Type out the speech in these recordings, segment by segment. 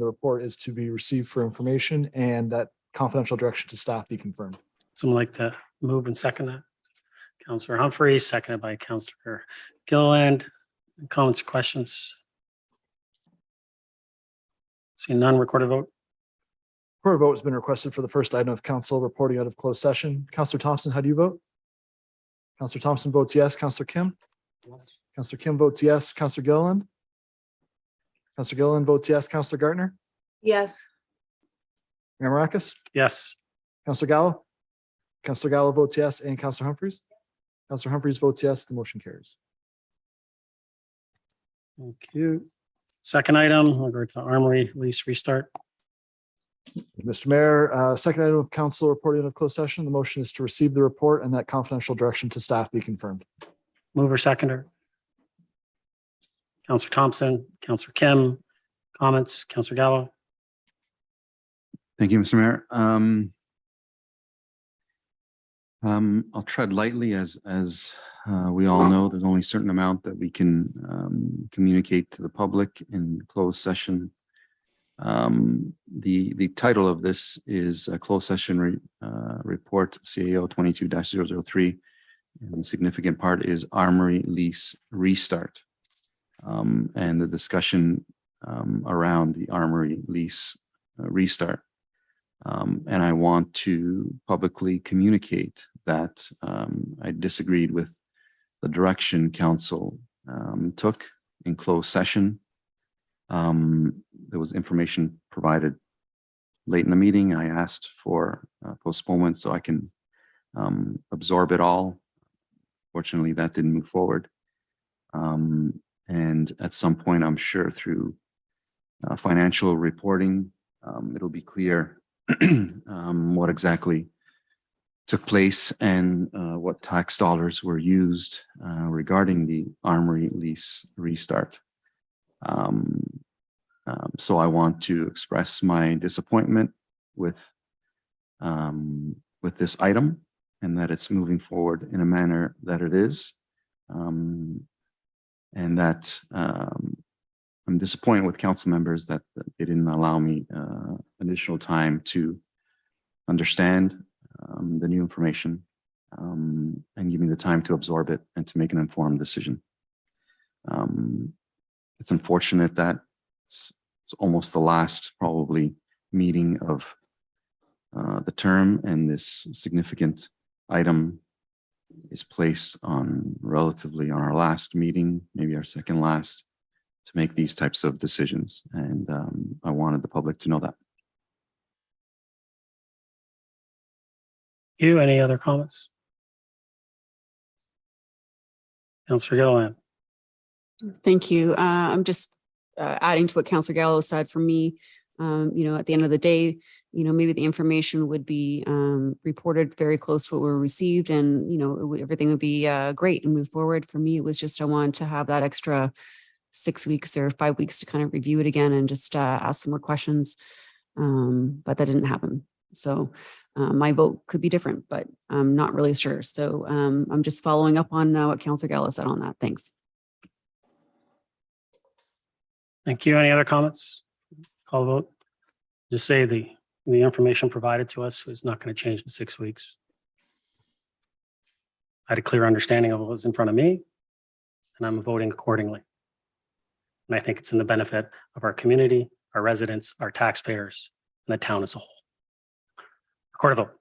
the report is to be received for information and that confidential direction to staff be confirmed. Someone like to move and second that? Councillor Humphreys, seconded by Councillor Gilliland. Comments, questions? See none, recorded vote. Recorded vote has been requested for the first item of council reporting out of closed session. Councillor Thompson, how do you vote? Councillor Thompson votes yes. Councillor Kim? Yes. Councillor Kim votes yes. Councillor Gilliland? Councillor Gilliland votes yes. Councillor Gartner? Yes. Mayor Maracus? Yes. Councillor Gallo? Councillor Gallo votes yes. And Councillor Humphreys? Councillor Humphreys votes yes. The motion carries. Thank you. Second item, we'll go to Armory lease restart. Mr. Mayor, second item of council reporting of closed session. The motion is to receive the report and that confidential direction to staff be confirmed. Mover, seconder. Councillor Thompson, Councillor Kim, comments, Councillor Gallo. Thank you, Mr. Mayor. I'll tread lightly as we all know, there's only a certain amount that we can communicate to the public in closed session. The title of this is a closed session report CAO 22-003. And the significant part is Armory lease restart. And the discussion around the Armory lease restart. And I want to publicly communicate that I disagreed with the direction council took in closed session. There was information provided late in the meeting. I asked for postponement so I can absorb it all. Fortunately, that didn't move forward. And at some point, I'm sure through financial reporting, it'll be clear what exactly took place and what tax dollars were used regarding the Armory lease restart. So I want to express my disappointment with this item and that it's moving forward in a manner that it is. And that I'm disappointed with council members that they didn't allow me additional time to understand the new information and give me the time to absorb it and to make an informed decision. It's unfortunate that it's almost the last probably meeting of the term, and this significant item is placed on relatively on our last meeting, maybe our second last, to make these types of decisions. And I wanted the public to know that. You, any other comments? Councillor Gilliland. Thank you. I'm just adding to what Councillor Gallo said. For me, at the end of the day, maybe the information would be reported very close to what we received, and everything would be great and move forward. For me, it was just I wanted to have that extra 6 weeks or 5 weeks to kind of review it again and just ask some more questions. But that didn't happen. So my vote could be different, but I'm not really sure. So I'm just following up on what Councillor Gallo said on that. Thanks. Thank you. Any other comments? Call vote. Just say the information provided to us is not going to change in 6 weeks. I had a clear understanding of what was in front of me, and I'm voting accordingly. And I think it's in the benefit of our community, our residents, our taxpayers, and the town as a whole. Record a vote.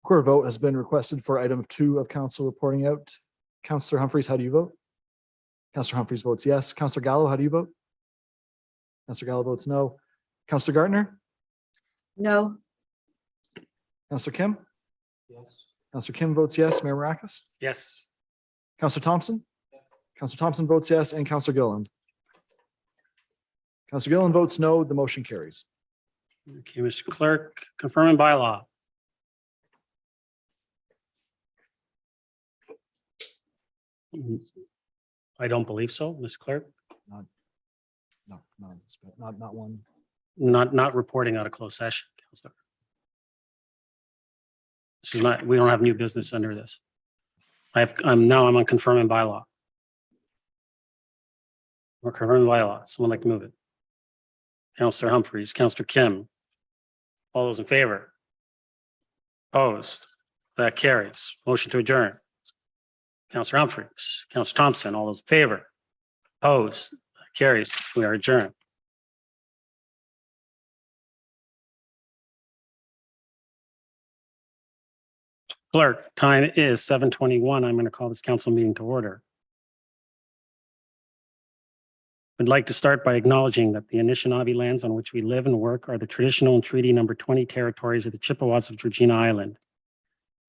Recorded vote has been requested for item 2 of council reporting out. Councillor Humphreys, how do you vote? Councillor Humphreys votes yes. Councillor Gallo, how do you vote? Councillor Gallo votes no. Councillor Gartner? No. Councillor Kim? Yes. Councillor Kim votes yes. Mayor Maracus? Yes. Councillor Thompson? Councillor Thompson votes yes. And Councillor Gilliland? Councillor Gilliland votes no. The motion carries. Okay, Mr. Clerk, confirming bylaw. I don't believe so, Ms. Clerk. Not one. Not reporting out of closed session, Councillor. This is not, we don't have new business under this. I'm on confirming bylaw. We're confirming bylaw. Someone like to move it. Counselor Humphries, Counselor Kim. All those in favor? Opposed? That carries. Motion to adjourn. Counselor Humphries, Counselor Thompson, all those in favor? Opposed? That carries. We are adjourned. Clerk, time is 7:21. I'm going to call this council meeting to order. I'd like to start by acknowledging that the Anishinaabe lands on which we live and work are the traditional and treaty number 20 territories of the Chippewas of Georgina Island.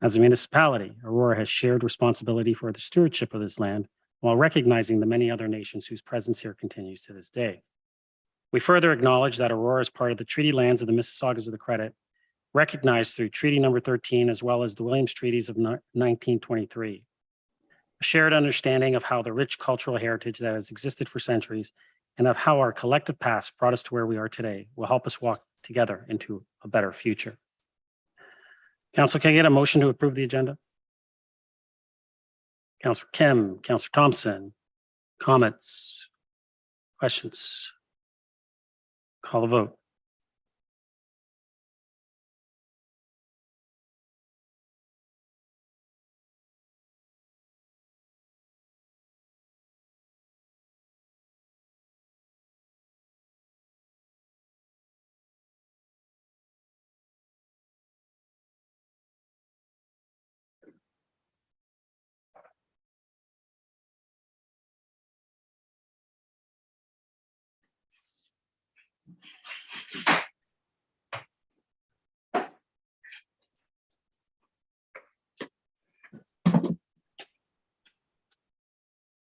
As a municipality, Aurora has shared responsibility for the stewardship of this land while recognizing the many other nations whose presence here continues to this day. We further acknowledge that Aurora is part of the treaty lands of the Mississaugas of the Credit, recognized through Treaty number 13, as well as the Williams Treaties of 1923. A shared understanding of how the rich cultural heritage that has existed for centuries and of how our collective past brought us to where we are today will help us walk together into a better future. Council, can I get a motion to approve the agenda? Councilor Kim, Councilor Thompson, comments, questions? Call the vote.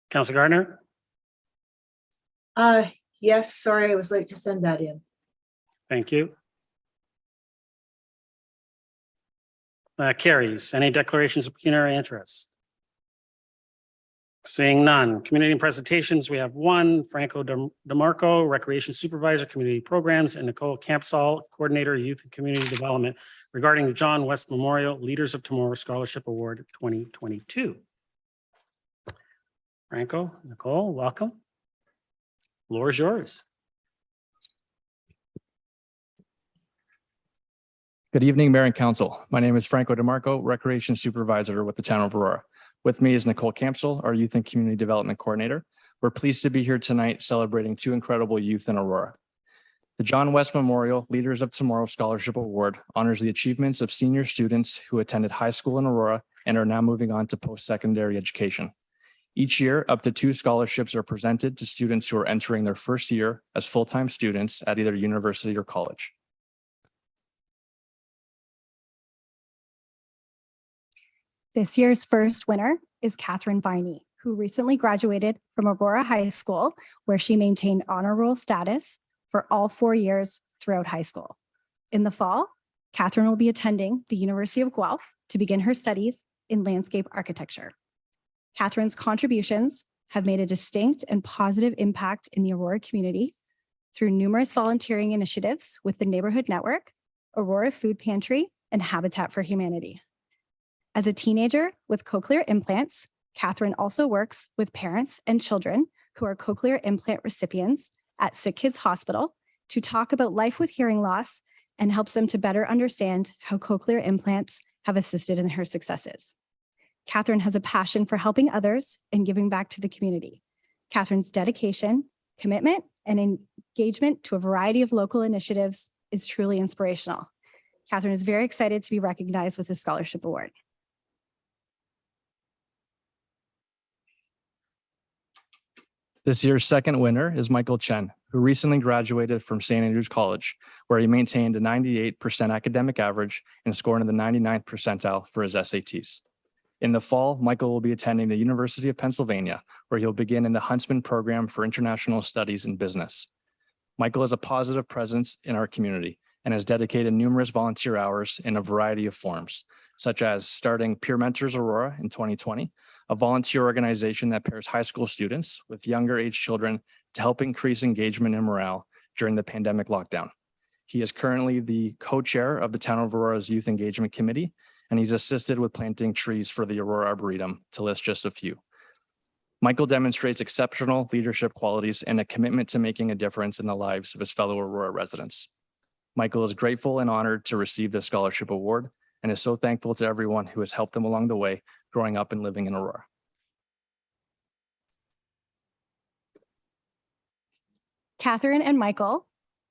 Councilor Gardner? Yes, sorry, I was late to send that in. Thank you. Carries. Any declarations of pecuniary interest? Seeing none. Community presentations, we have one, Franco DeMarco, Recreation Supervisor, Community Programs, and Nicole Campsall, Coordinator, Youth and Community Development, regarding the John West Memorial Leaders of Tomorrow Scholarship Award 2022. Franco, Nicole, welcome. Floor is yours. Good evening, Mayor and Council. My name is Franco DeMarco, Recreation Supervisor with the Town of Aurora. With me is Nicole Campsell, our Youth and Community Development Coordinator. We're pleased to be here tonight celebrating two incredible youth in Aurora. The John West Memorial Leaders of Tomorrow Scholarship Award honors the achievements of senior students who attended high school in Aurora and are now moving on to post-secondary education. Each year, up to 2 scholarships are presented to students who are entering their first year as full-time students at either university or college. This year's first winner is Catherine Viney, who recently graduated from Aurora High School, where she maintained honor roll status for all 4 years throughout high school. In the fall, Catherine will be attending the University of Guelph to begin her studies in landscape architecture. Catherine's contributions have made a distinct and positive impact in the Aurora community through numerous volunteering initiatives with the Neighborhood Network, Aurora Food Pantry, and Habitat for Humanity. As a teenager with cochlear implants, Catherine also works with parents and children who are cochlear implant recipients at Sick Kids Hospital to talk about life with hearing loss and helps them to better understand how cochlear implants have assisted in her successes. Catherine has a passion for helping others and giving back to the community. Catherine's dedication, commitment, and engagement to a variety of local initiatives is truly inspirational. Catherine is very excited to be recognized with this scholarship award. This year's second winner is Michael Chen, who recently graduated from St. Andrews College, where he maintained a 98% academic average and scored in the 99th percentile for his SATs. In the fall, Michael will be attending the University of Pennsylvania, where he'll begin in the Huntsman Program for International Studies in Business. Michael is a positive presence in our community and has dedicated numerous volunteer hours in a variety of forms, such as starting Peer Mentors Aurora in 2020, a volunteer organization that pairs high school students with younger age children to help increase engagement and morale during the pandemic lockdown. He is currently the co-chair of the Town of Aurora's Youth Engagement Committee, and he's assisted with planting trees for the Aurora Arboretum, to list just a few. Michael demonstrates exceptional leadership qualities and a commitment to making a difference in the lives of his fellow Aurora residents. Michael is grateful and honored to receive this scholarship award and is so thankful to everyone who has helped him along the way growing up and living in Aurora. Catherine and Michael,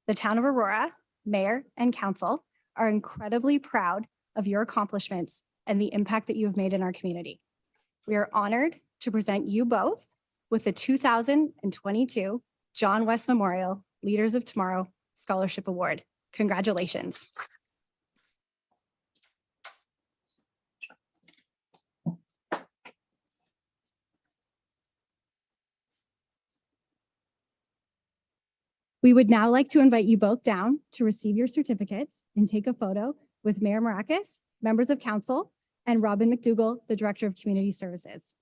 the town of Aurora, mayor and council are incredibly proud of your accomplishments and the impact that you have made in our community. We are honored to present you both with the 2022 John West Memorial Leaders of Tomorrow Scholarship Award. Congratulations. We would now like to invite you both down to receive your certificates and take a photo with Mayor Maracus, members of council, and Robin McDougall, the Director of Community Services.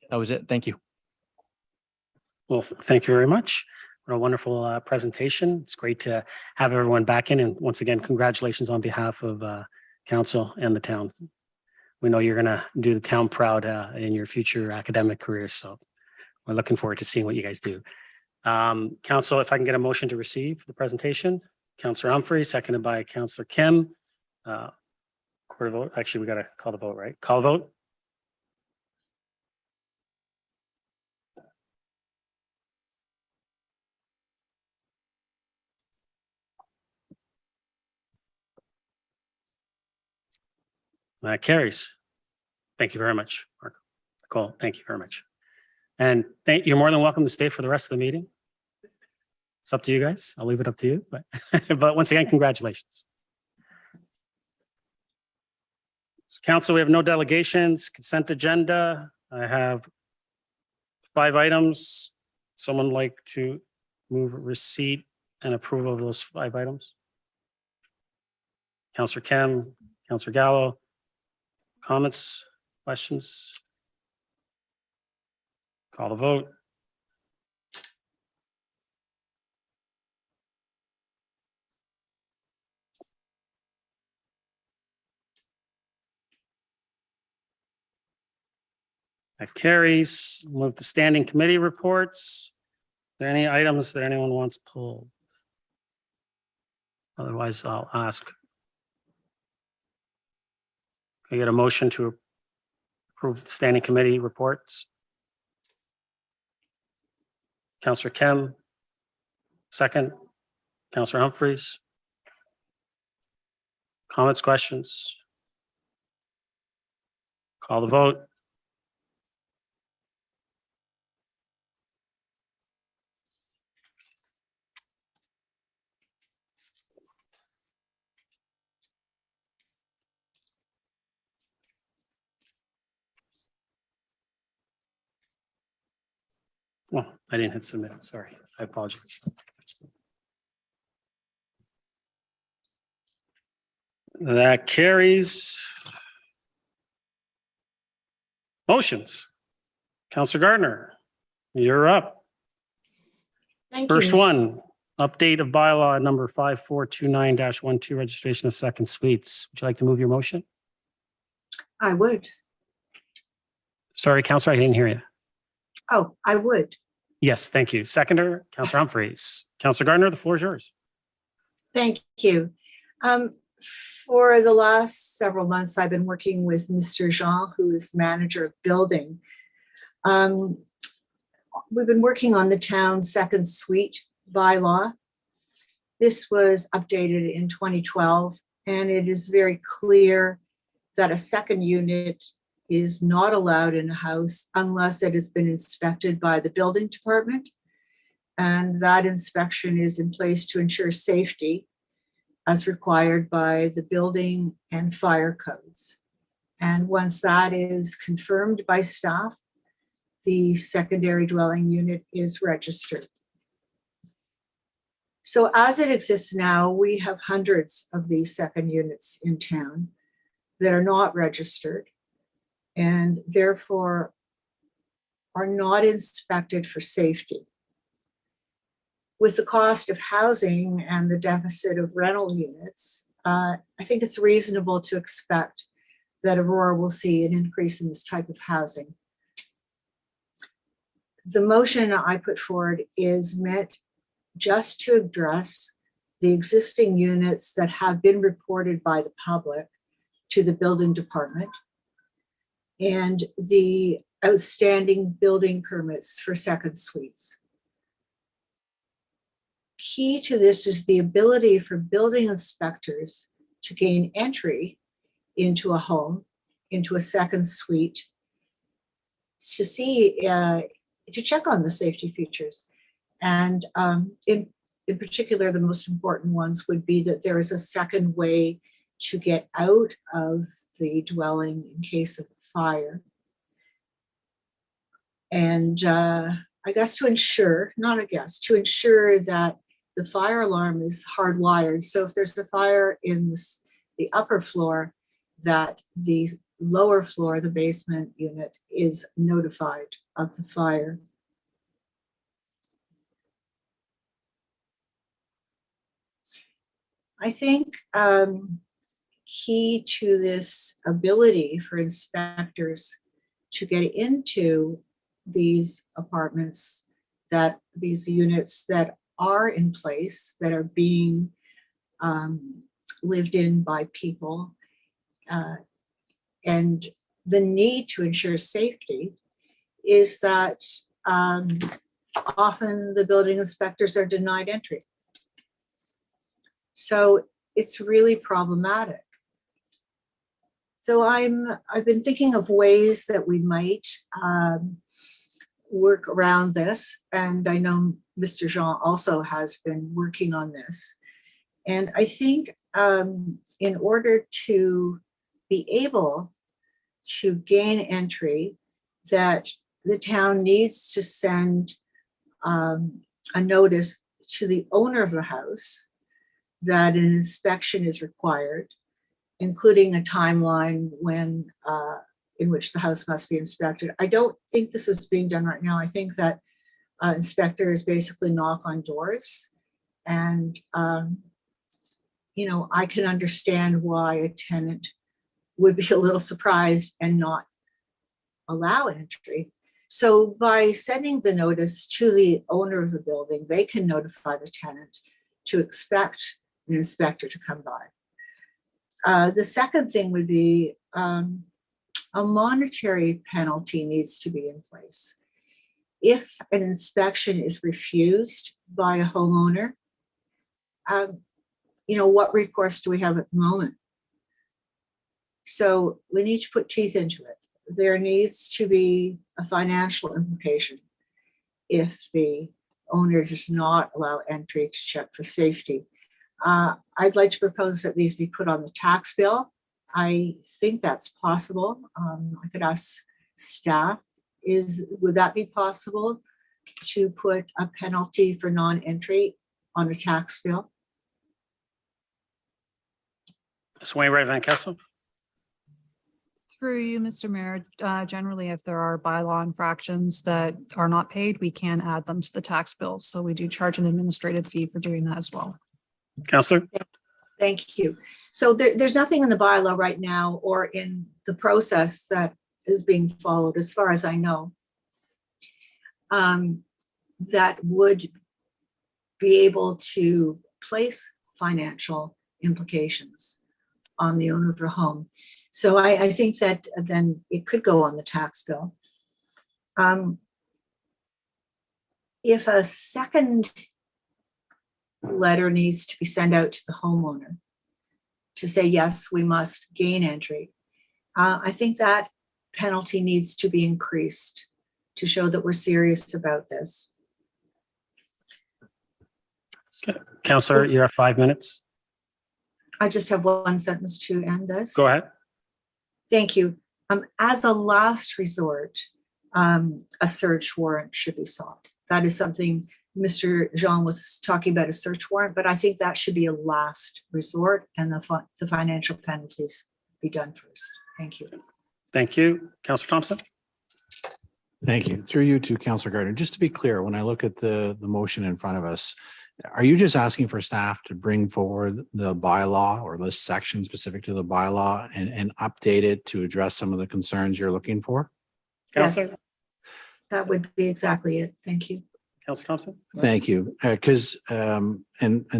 That was it. Thank you. Well, thank you very much. What a wonderful presentation. It's great to have everyone back in. And once again, congratulations on behalf of council and the town. We know you're going to do the town proud in your future academic careers. So we're looking forward to seeing what you guys do. Council, if I can get a motion to receive the presentation. Councillor Humphrey, seconded by Councillor Kim. Court of vote. Actually, we got to call the vote, right? Call vote. That carries. Thank you very much, Mark. Nicole, thank you very much. And you're more than welcome to stay for the rest of the meeting. It's up to you guys. I'll leave it up to you. But, but once again, congratulations. So, council, we have no delegations, consent agenda. I have 5 items. Someone like to move receipt and approval of those 5 items? Councillor Kem, Councillor Gallo. Comments, questions? Call the vote. That carries. Move to standing committee reports. Are there any items that anyone wants pulled? Otherwise, I'll ask. Can I get a motion to approve the standing committee reports? Councillor Kem, second. Councillor Humphreys. Comments, questions? Call the vote. Oh, I didn't hit submit. Sorry. I apologize. That carries. Motions. Counselor Gardner, you're up. Thank you. First Mr. one, update of bylaw number 5429-12, registration of second suites. Would you like to move your motion? I would. Sorry, Counselor, I didn't hear you. Oh, I would. Yes, thank you. Seconder, Counselor Humphreys. Counselor Gardner, the floor is yours. Thank you. For the last several months, I've been working with Mr. Jean, who is the manager of building. We've been working on the town's second suite bylaw. This was updated in 2012, and it is very clear that a second unit is not allowed in a house unless it has been inspected by the building department. And that inspection is in place to ensure safety as required by the building and fire codes. And once that is confirmed by staff, the secondary dwelling unit is registered. So as it exists now, we have hundreds of these second units in town that are not registered and therefore are not inspected for safety. With the cost of housing and the deficit of rental units, I think it's reasonable to expect that Aurora will see an increase in this type of housing. The motion I put forward is meant just to address the existing units that have been reported by the public to the building department and the outstanding building permits for second suites. Key to this is the ability for building inspectors to gain entry into a home, into a second suite, to see, to check on the safety features. And in particular, the most important ones would be that there is a second way to get out of the dwelling in case of fire. And I guess to ensure, to ensure that the fire alarm is hardwired. So if there's a fire in the upper floor, that the lower floor, the basement unit, is notified of the fire. I think key to this ability for inspectors to get into these apartments, that these units that are in place, that are being lived in by people, and the need to ensure safety is that often the building inspectors are denied entry. So it's really problematic. So I've been thinking of ways that we might work around this. And I know Mr. Jean also has been working on this. And I think in order to be able to gain entry, that the town needs to send a notice to the owner of the house that an inspection is required, including a timeline when in which the house must be inspected. I don't think this is being done right now. I think that inspectors basically knock on doors, and you know, I can understand why a tenant would be a little surprised and not allow entry. So by sending the notice to the owner of the building, they can notify the tenant to expect an inspector to come by. The second thing would be a monetary penalty needs to be in place. If an inspection is refused by a homeowner, you know, what recourse do we have at the moment? So we need to put teeth into it. There needs to be a financial implication if the owner does not allow entry to check for safety. I'd like to propose that these be put on the tax bill. I think that's possible. I could ask staff, would that be possible to put a penalty for non-entry on a tax bill? Ms. Wainwright Van Kessel. Through you, Mr. Mayor, generally, if there are bylaw infractions that are not paid, we can add them to the tax bill. So we do charge an administrative fee for doing that as well. Counselor. Thank you. So there's nothing in the bylaw right now or in the process that is being followed, as far as I know, that would be able to place financial implications on the owner of the home. So I think that then it could go on the tax bill. If a second letter needs to be sent out to the homeowner to say, yes, we must gain entry, I think that penalty needs to be increased to show that we're serious about this. Counselor, you have 5 minutes. I just have one sentence to end this. Go ahead. Thank you. As a last resort, a search warrant should be sought. That is something Mr. Jean was talking about, a search warrant, but I think that should be a last resort and the financial penalties be done first. Thank you. Thank you. Counselor Thompson. Thank you. Through you to Councillor Gardner. Just to be clear, when I look at the motion in front of us, are you just asking for staff to bring forward the bylaw or list section specific to the bylaw and update it to address some of the concerns you're looking for? Counselor. Yes, that would be exactly it. Thank you. Counselor Thompson. Thank you. Because and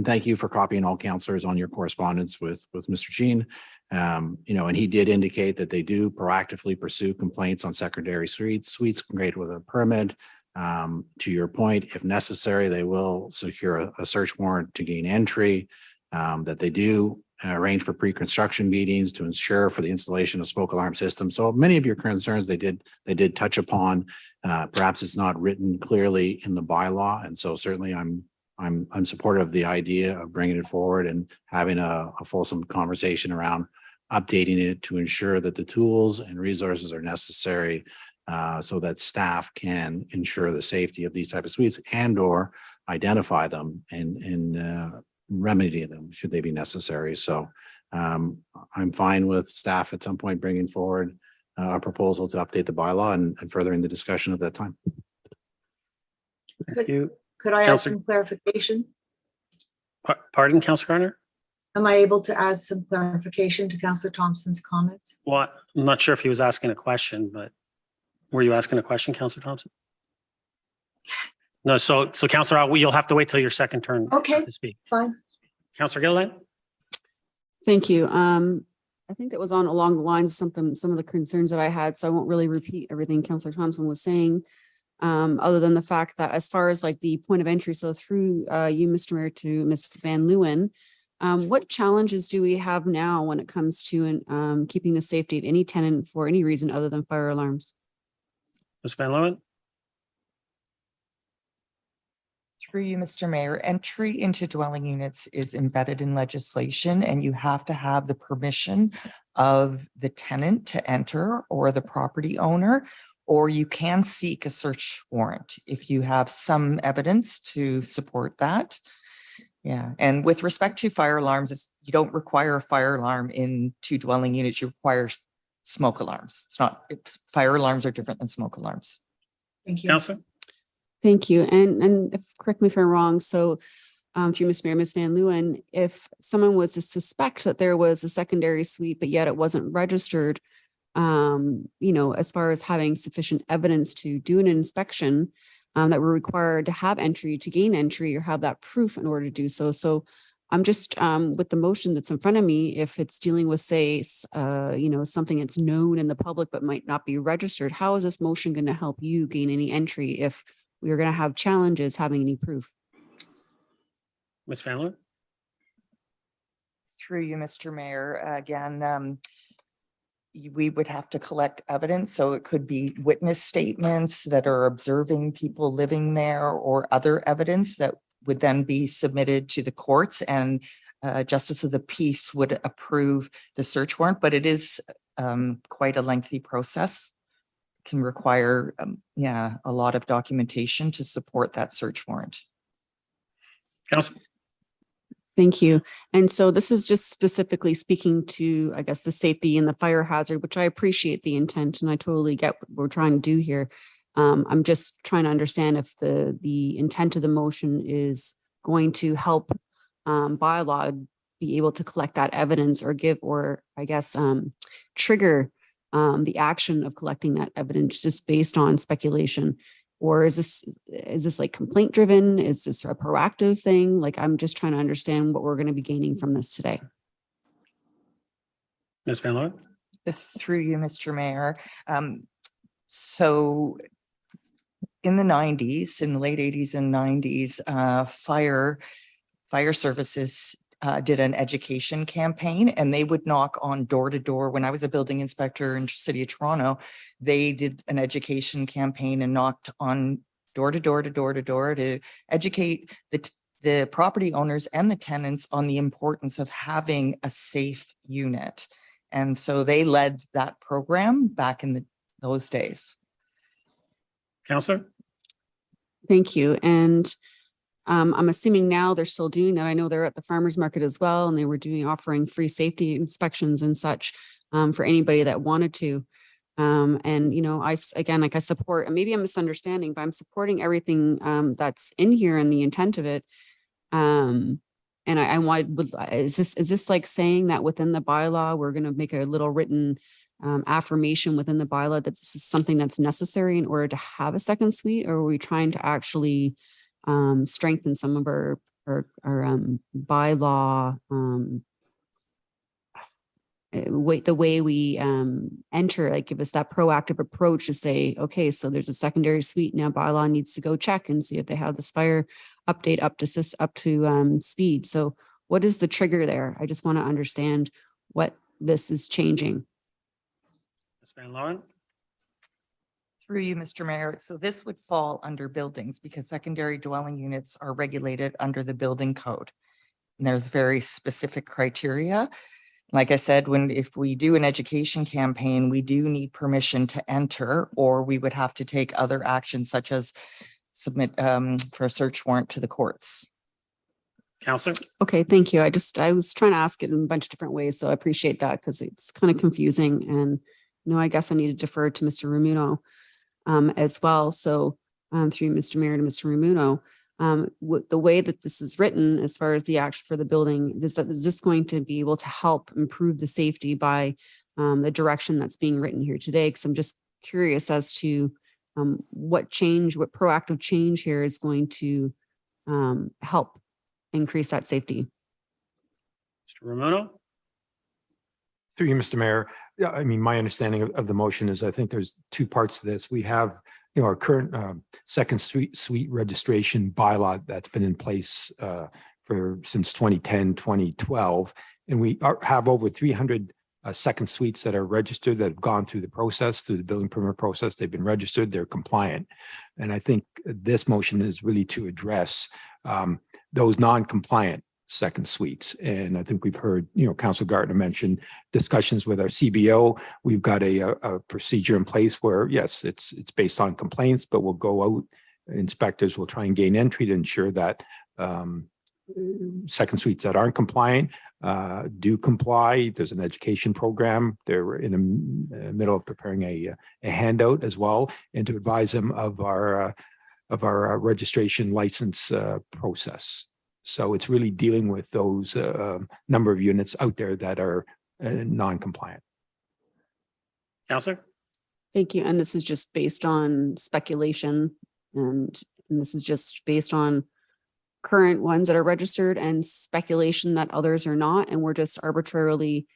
thank you for copying all councillors on your correspondence with Mr. Jean. And he did indicate that they do proactively pursue complaints on secondary suites created with a permit. To your point, if necessary, they will secure a search warrant to gain entry, that they do arrange for pre-construction meetings to ensure for the installation of smoke alarm systems. So many of your concerns they did touch upon. Perhaps it's not written clearly in the bylaw. And so certainly I'm supportive of the idea of bringing it forward and having a fulsome conversation around updating it to ensure that the tools and resources are necessary so that staff can ensure the safety of these type of suites and or identify them and remedy them should they be necessary. So I'm fine with staff at some point bringing forward a proposal to update the bylaw and furthering the discussion at that time. Thank you. Could I add Counselor- some clarification? Pardon, Counselor Gardner? Am I able to add some clarification to Councillor Thompson's comments? Well, I'm not sure if he was asking a question, but were you asking a question, Counselor Thompson? No, so Counselor, you'll have to wait till your second turn Okay. to speak. Fine. Counselor Gilliland? Thank you. I think that was along the lines of some of the concerns that I had, so I won't really repeat everything Councillor Thompson was saying. Other than the fact that as far as like the point of entry, so through you, Mr. Mayor, to Ms. Van Leeuwen, what challenges do we have now when it comes to keeping the safety of any tenant for any reason other than fire alarms? Ms. Van Leeuwen? Through you, Mr. Mayor, entry into dwelling units is embedded in legislation and you have to have the permission of the tenant to enter or the property owner, or you can seek a search warrant if you have some evidence to support that. Yeah, and with respect to fire alarms, you don't require a fire alarm in two dwelling units, you require smoke alarms. Fire alarms are different than smoke alarms. Thank you. Counselor? Thank you. And correct me if I'm wrong. So through Ms. Mayor, Ms. Van Leeuwen, if someone was to suspect that there was a secondary suite, but yet it wasn't registered, as far as having sufficient evidence to do an inspection, that we're required to have entry to gain entry or have that proof in order to do so. So I'm just with the motion that's in front of me, if it's dealing with, say, something that's known in the public but might not be registered, how is this motion going to help you gain any entry if we are going to have challenges having any proof? Ms. Van Leeuwen? Through you, Mr. Mayor, again, we would have to collect evidence. So it could be witness statements that are observing people living there or other evidence that would then be submitted to the courts, and Justice of the Peace would approve the search warrant, but it is quite a lengthy process. can require, a lot of documentation to support that search warrant. Council. Thank you. And so this is just specifically speaking to, I guess, the safety and the fire hazard, which I appreciate the intent and I totally get what we're trying to do here. I'm just trying to understand if the intent of the motion is going to help bylaw be able to collect that evidence or give, or I guess, trigger the action of collecting that evidence just based on speculation. Or is this like complaint driven? Is this a proactive thing? Like, I'm just trying to understand what we're going to be gaining from this today. Ms. Van Loan. Through you, Mr. Mayor. So in the 90s, in the late 80s and 90s, fire services did an education campaign, and they would knock on door to door. When I was a building inspector in the city of Toronto, they did an education campaign and knocked on door to door to educate the property owners and the tenants on the importance of having a safe unit. And so they led that program back in those days. Counselor. Thank you. And I'm assuming now they're still doing that. I know they're at the farmers market as well, and they were offering free safety inspections and such for anybody that wanted to. And, you know, I support, and maybe I'm misunderstanding, but I'm supporting everything that's in here and the intent of it. And I wanted, is this like saying that within the bylaw, we're going to make a little written affirmation within the bylaw that this is something that's necessary in order to have a second suite? Or are we trying to actually strengthen some of our bylaw the way we enter, like give us that proactive approach to say, okay, so there's a secondary suite now, bylaw needs to go check and see if they have this fire update up to speed. So what is the trigger there? I just want to understand what this is changing. Ms. Van Loan. Through you, Mr. Mayor. So this would fall under buildings because secondary dwelling units are regulated under the building code. And there's very specific criteria. Like I said, if we do an education campaign, we do need permission to enter, or we would have to take other actions such as submit for a search warrant to the courts. Counselor. Okay, thank you. I was trying to ask it in a bunch of different ways, so I appreciate that because it's kind of confusing. And I guess I need to defer to Mr. Ramuno as well. So through Mr. Mayor to Mr. Ramuno, the way that this is written, as far as the action for the building, is this going to be able to help improve the safety by the direction that's being written here today? Because I'm just curious as to what proactive change here is going to help increase that safety. Mr. Ramuno. Through you, Mr. Mayor. Yeah, I mean, my understanding of the motion is I think there's two parts to this. We have, our current second suite registration bylaw that's been in place since 2010, 2012. And we have over 300 second suites that are registered, that have gone through the process, through the building permit process. They've been registered, they're compliant. And I think this motion is really to address those non-compliant second suites. And I think we've heard, Councilor Gardner mention discussions with our CBO. We've got a procedure in place where, yes, it's based on complaints, but we'll go out, inspectors will try and gain entry to ensure that second suites that aren't compliant do comply. There's an education program. They're in the middle of preparing a handout as well, and to advise them of our registration license process. So it's really dealing with those number of units out there that are non-compliant. Counselor. Thank you. And this is just based on speculation, and this is just based on current ones that are registered and speculation that others are not. And we're just arbitrarily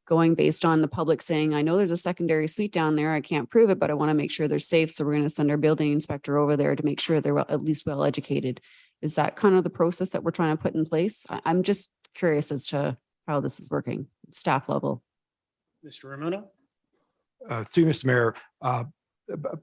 going based on the public saying, I know there's a secondary suite down there. I can't prove it, but I want to make sure they're safe. So we're going to send our building inspector over there to make sure they're at least well educated. Is that kind of the process that we're trying to put in place? I'm just curious as to how this is working, staff level. Mr. Ramuno. Through Mr. Mayor,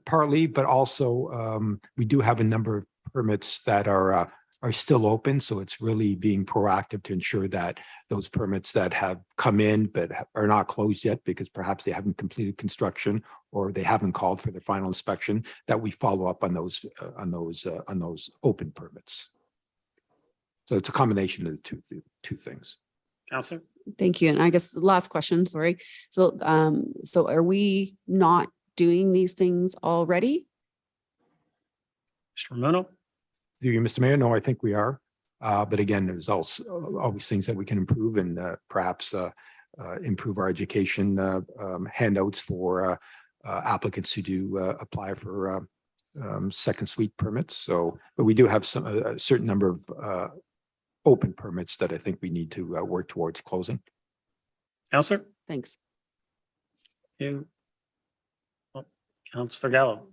partly, but also we do have a number of permits that are are still open. So it's really being proactive to ensure that those permits that have come in but are not closed yet because perhaps they haven't completed construction or they haven't called for their final inspection, that we follow up on those open permits. So it's a combination of the two things. Counselor? Thank you. And I guess the last question, sorry. So, so are we not doing these things already? Mr. Ramono? Through you, Mr. Mayor, no, I think we are. But again, there's also always things that we can improve and perhaps improve our education handouts for applicants who do apply for second suite permits. So, but we do have a certain number of open permits that I think we need to work towards closing. Counselor? Thanks. You? Well, Counselor Gallo?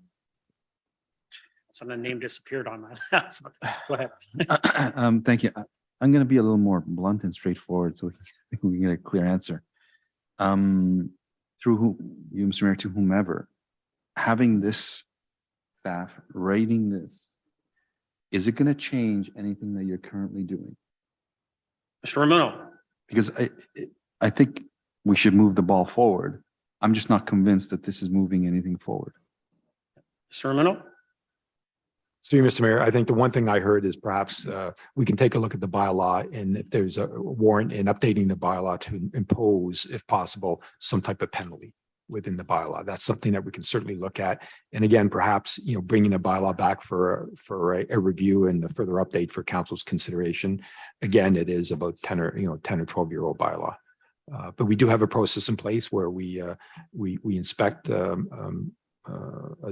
Some name disappeared on my lap. Go ahead. Thank you. I'm going to be a little more blunt and straightforward so we can get a clear answer. Through you, Mr. Mayor, to whomever, having this staff rating this, is it going to change anything that you're currently doing? Mr. Ramono? Because I think we should move the ball forward. I'm just not convinced that this is moving anything forward. Mr. Ramono? So, Mr. Mayor, I think the one thing I heard is perhaps we can take a look at the bylaw and if there's a warrant in updating the bylaw to impose, if possible, some type of penalty within the bylaw. That's something that we can certainly look at. And again, perhaps, bringing the bylaw back for a review and a further update for council's consideration. Again, it is about 10 or 12-year-old bylaw. But we do have a process in place where we inspect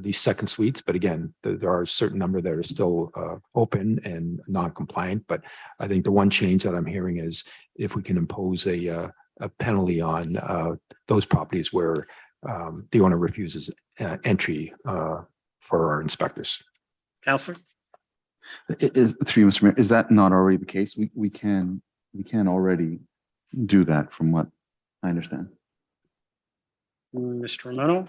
these second suites, but again, there are a certain number that are still open and non-compliant. But I think the one change that I'm hearing is if we can impose a penalty on those properties where the owner refuses entry for our inspectors. Counselor? Through you, Mr. Mayor, is that not already the case? We can already do that from what I understand. Mr. Ramono?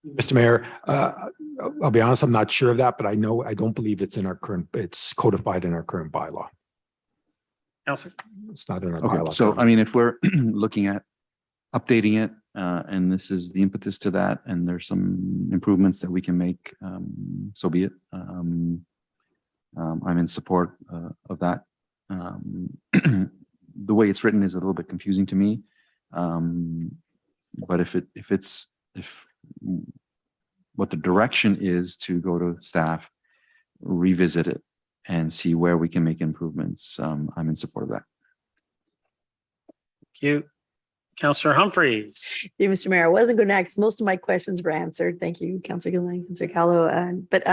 Mr. Mayor, I'll be honest, I'm not sure of that, but I don't believe it's it's codified in our current bylaw. Counselor? It's not in our Okay, bylaw. so I mean, if we're looking at updating it, and this is the impetus to that, and there's some improvements that we can make, so be it. I'm in support of that. The way it's written is a little bit confusing to me, but if what the direction is to go to staff, revisit it, and see where we can make improvements, I'm in support of that. Thank you. Councillor Humphreys? Yeah, Mr. Mayor, I wasn't going to ask. Most of my questions were answered. Thank you, Councillor Gillen, Councillor Callow. But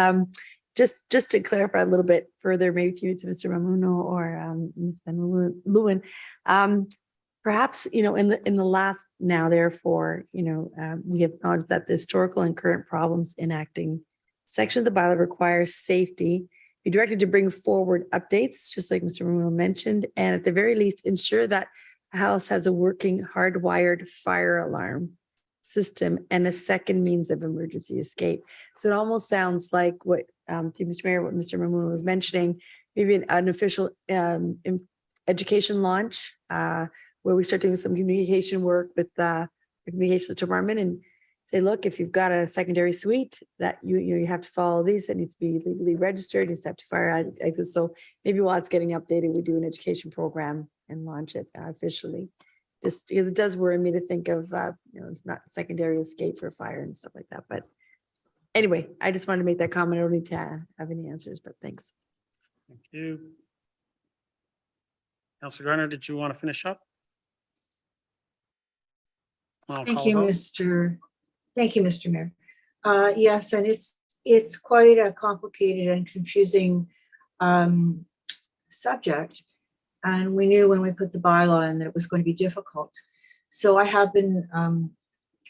just to clarify a little bit further, maybe to Mr. Ramono or Ms. Van Leeuwen, perhaps, in the last now, therefore, we have acknowledged that the historical and current problems enacting section of the bylaw requires safety, be directed to bring forward updates, just like Mr. Ramono mentioned, and at the very least, ensure that a house has a working hardwired fire alarm system and a second means of emergency escape. So it almost sounds like what, Mr. Mayor, what Mr. Ramono was mentioning, maybe an official education launch where we start doing some communication work with the communications department and say, look, if you've got a secondary suite that you have to follow these, it needs to be legally registered, needs to have to fire exit. So maybe while it's getting updated, we do an education program and launch it officially. Just because it does worry me to think of, it's not secondary escape for fire and stuff like that. But anyway, I just wanted to make that comment. I don't need to have any answers, but thanks. Thank you. Councillor Garner, did you want to finish up? Thank you, Mr. Mayor. Yes, and it's quite a complicated and confusing subject. And we knew when we put the bylaw in that it was going to be difficult. So I have been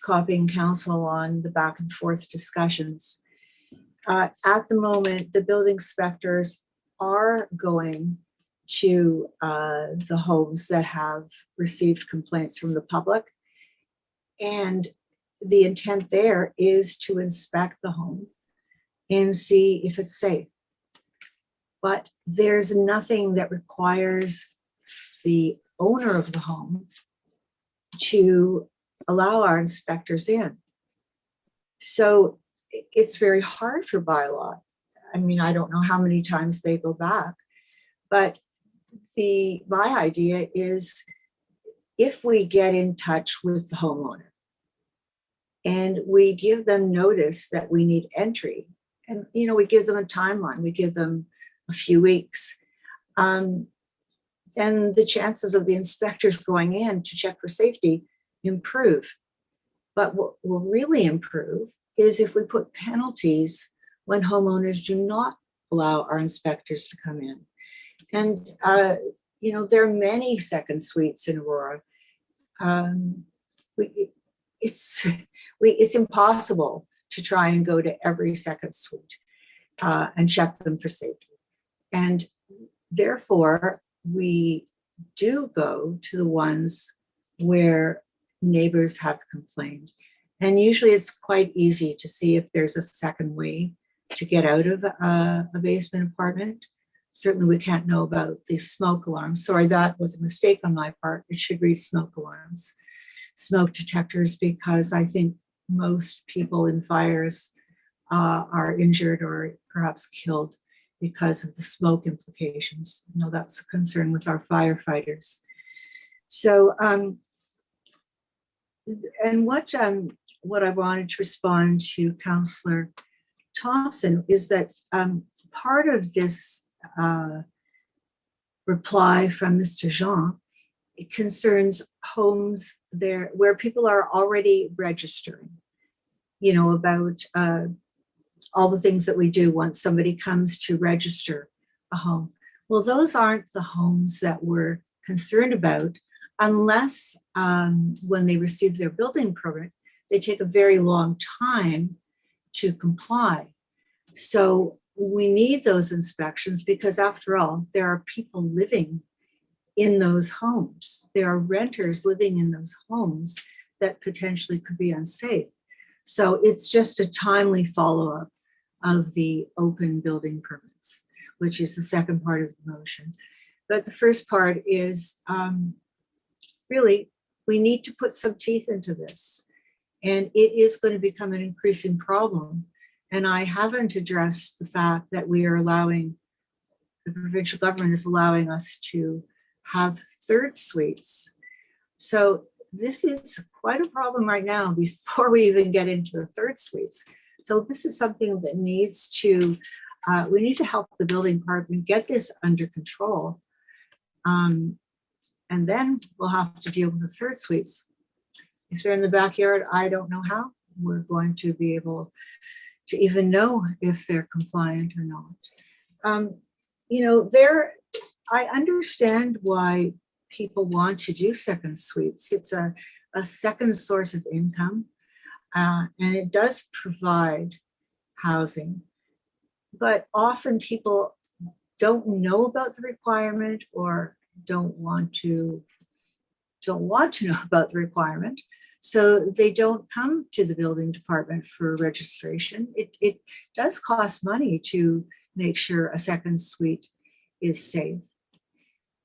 copying council on the back and forth discussions. At the moment, the building inspectors are going to the homes that have received complaints from the public. And the intent there is to inspect the home and see if it's safe. but there's nothing that requires the owner of the home to allow our inspectors in. So it's very hard for bylaw. I mean, I don't know how many times they go back, but my idea is if we get in touch with the homeowner and we give them notice that we need entry, and we give them a timeline, we give them a few weeks, then the chances of the inspectors going in to check for safety improve. But what will really improve is if we put penalties when homeowners do not allow our inspectors to come in. And, there are many second suites in Aurora. It's impossible to try and go to every second suite and check them for safety. And therefore, we do go to the ones where neighbors have complained. And usually it's quite easy to see if there's a second way to get out of a basement apartment. Certainly we can't know about the smoke alarms. Sorry, that was a mistake on my part. It should read smoke alarms, smoke detectors, because I think most people in fires are injured or perhaps killed because of the smoke implications. That's a concern with our firefighters. So, and what I wanted to respond to Councillor Thompson is that part of this reply from Mr. Jean, it concerns homes there where people are already registering, about all the things that we do once somebody comes to register a home. Well, those aren't the homes that we're concerned about unless when they receive their building permit, they take a very long time to comply. So we need those inspections because after all, there are people living in those homes. There are renters living in those homes that potentially could be unsafe. So it's just a timely follow-up of the open building permits, which is the second part of the motion. But the first part is really, we need to put some teeth into this. And it is going to become an increasing problem. And I haven't addressed the fact that we are allowing, the provincial government is allowing us to have third suites. So this is quite a problem right now before we even get into the third suites. So this is something that needs to, we need to help the building department get this under control. And then we'll have to deal with the third suites. If they're in the backyard, I don't know how we're going to be able to even know if they're compliant or not. I understand why people want to do second suites. It's a second source of income, and it does provide housing. But often people don't know about the requirement or don't want to know about the requirement. So they don't come to the building department for registration. It does cost money to make sure a second suite is safe.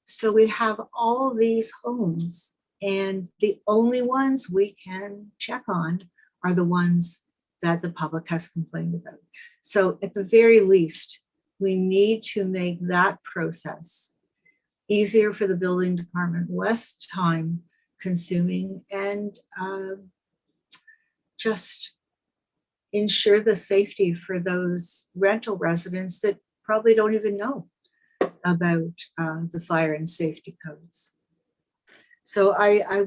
So we have all these homes, and the only ones we can check on are the ones that the public has complained about. So at the very least, we need to make that process easier for the building department, less time consuming, and just ensure the safety for those rental residents that probably don't even know about the fire and safety codes. So I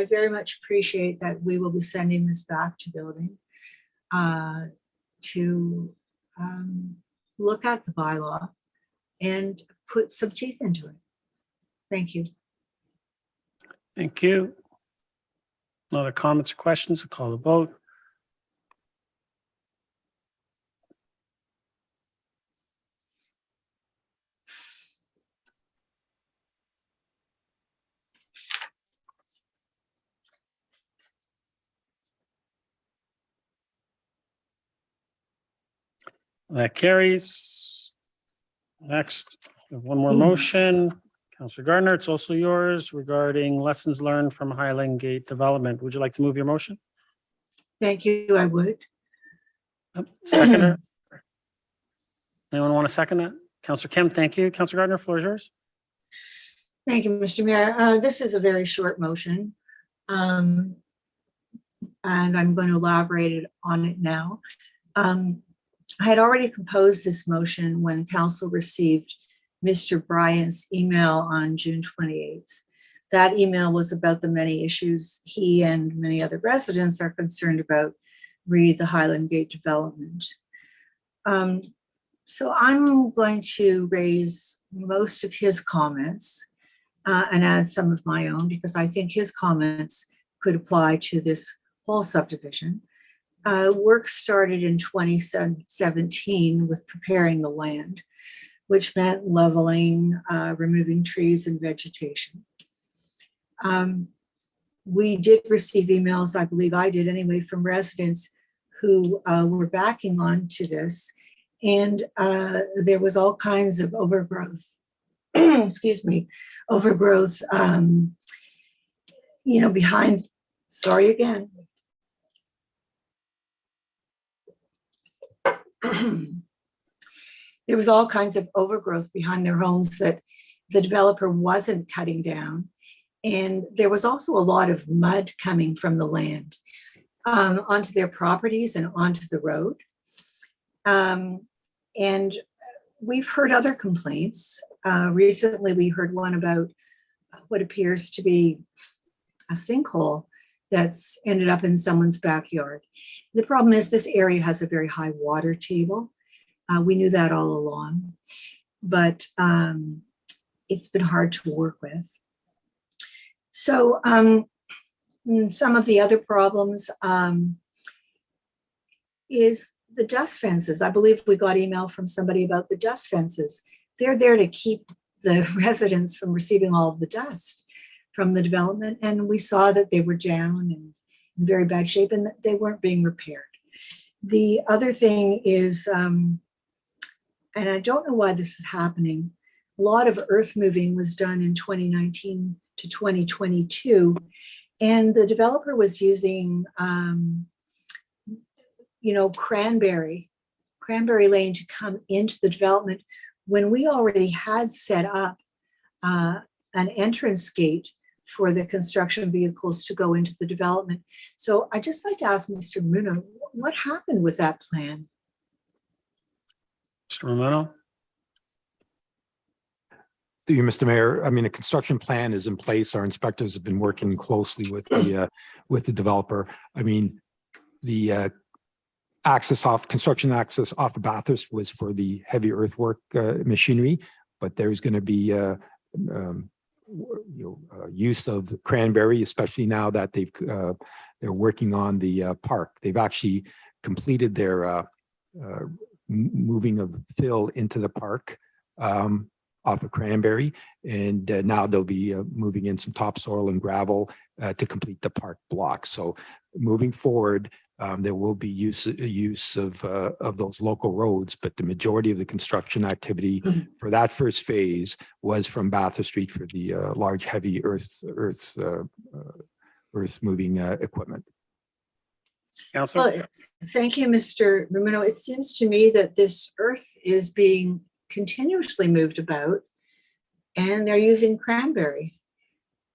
very much appreciate that we will be sending this back to building to look at the bylaw and put some teeth into it. Thank you. Thank you. No other comments or questions? I'll call the vote. That carries. Next, we have one more motion. Councillor Gardner, it's also yours regarding lessons learned from Highland Gate development. Would you like to move your motion? Thank you, I would. Seconder? Anyone want to second that? Councillor Kim, thank you. Councillor Gardner, floor is yours. Thank you, Mr. Mayor. This is a very short motion. And I'm going to elaborate on it now. I had already proposed this motion when council received Mr. Bryant's email on June 28th. That email was about the many issues he and many other residents are concerned about re the Highland Gate development. So I'm going to raise most of his comments and add some of my own because I think his comments could apply to this whole subdivision. Work started in 2017 with preparing the land, which meant leveling, removing trees and vegetation. We did receive emails, I believe I did anyway, from residents who were backing on to this. And there was all kinds of overgrowth, excuse me, overgrowth, behind, sorry again. There was all kinds of overgrowth behind their homes that the developer wasn't cutting down. And there was also a lot of mud coming from the land onto their properties and onto the road. And we've heard other complaints. Recently, we heard one about what appears to be a sinkhole that's ended up in someone's backyard. The problem is this area has a very high water table. We knew that all along, but it's been hard to work with. So some of the other problems is the dust fences. I believe we got email from somebody about the dust fences. They're there to keep the residents from receiving all of the dust from the development. And we saw that they were down and in very bad shape and that they weren't being repaired. The other thing is, and I don't know why this is happening, a lot of earth moving was done in 2019 to 2022. And the developer was using, Cranberry Lane to come into the development when we already had set up an entrance gate for the construction vehicles to go into the development. So I'd just like to ask Mr. Muno, what happened with that plan? Mr. Romano? Through you, Mr. Mayor, I mean, a construction plan is in place. Our inspectors have been working closely with the developer. I mean, the construction access off of Bathurst was for the heavy earthwork machinery, but there's going to be use of Cranberry, especially now that they're working on the park. They've actually completed their moving of fill into the park off of Cranberry, and now they'll be moving in some topsoil and gravel to complete the park block. So moving forward, there will be use of those local roads, but the majority of the construction activity for that first phase was from Bathurst Street for the large heavy earth moving equipment. Councilor? Well, thank you, Mr. Romano. It seems to me that this earth is being continuously moved about and they're using Cranberry.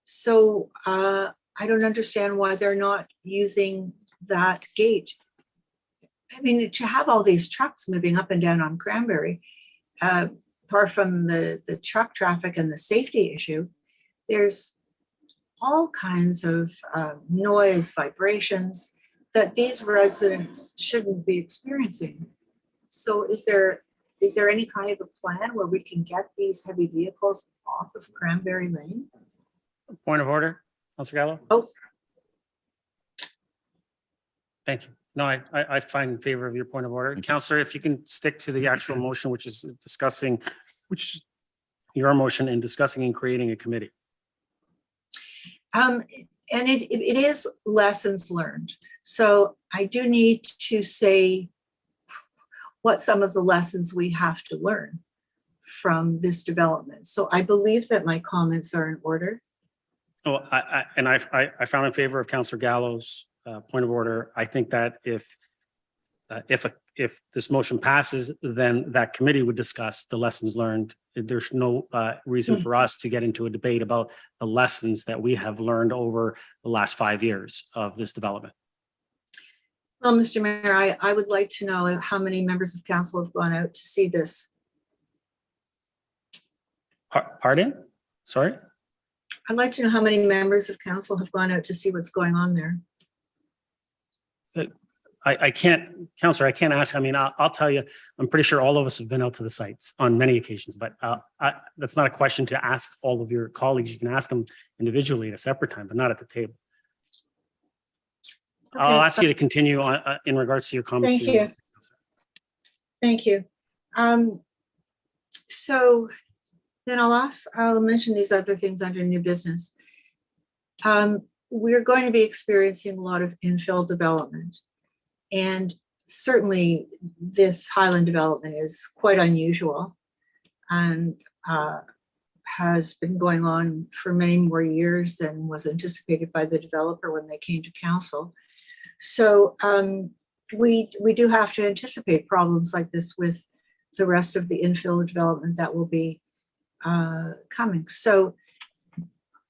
So I don't understand why they're not using that gate. I mean, to have all these trucks moving up and down on Cranberry, apart from the truck traffic and the safety issue, there's all kinds of noise, vibrations that these residents shouldn't be experiencing. So is there any kind of a plan where we can get these heavy vehicles off of Cranberry Lane? Point of order, Councilor Gallo? Oh, Thank you. No, I find in favor of your point of order. Councillor, if you can stick to the actual motion, which is your motion in discussing and creating a committee. and it is lessons learned. So I do need to say what some of the lessons we have to learn from this development. So I believe that my comments are in order. Oh, I found in favor of Councillor Gallo's point of order. I think that if this motion passes, then that committee would discuss the lessons learned. There's no reason for us to get into a debate about the lessons that we have learned over the last 5 years of this development. Well, Mr. Mayor, I would like to know how many members of council have gone out to see this. Pardon? Sorry? I'd like to know how many members of council have gone out to see what's going on there. I can't, Councillor, I can't ask. I mean, I'll tell you, I'm pretty sure all of us have been out to the sites on many occasions, but that's not a question to ask all of your colleagues. You can ask them individually at a separate time, but not at the table. Okay. I'll ask you to continue on in regards to your comments. Thank you. Thank you. So then I'll mention these other things under new business. We're going to be experiencing a lot of infill development. And certainly this Highland development is quite unusual and has been going on for many more years than was anticipated by the developer when they came to council. So we do have to anticipate problems like this with the rest of the infill development that will be coming. So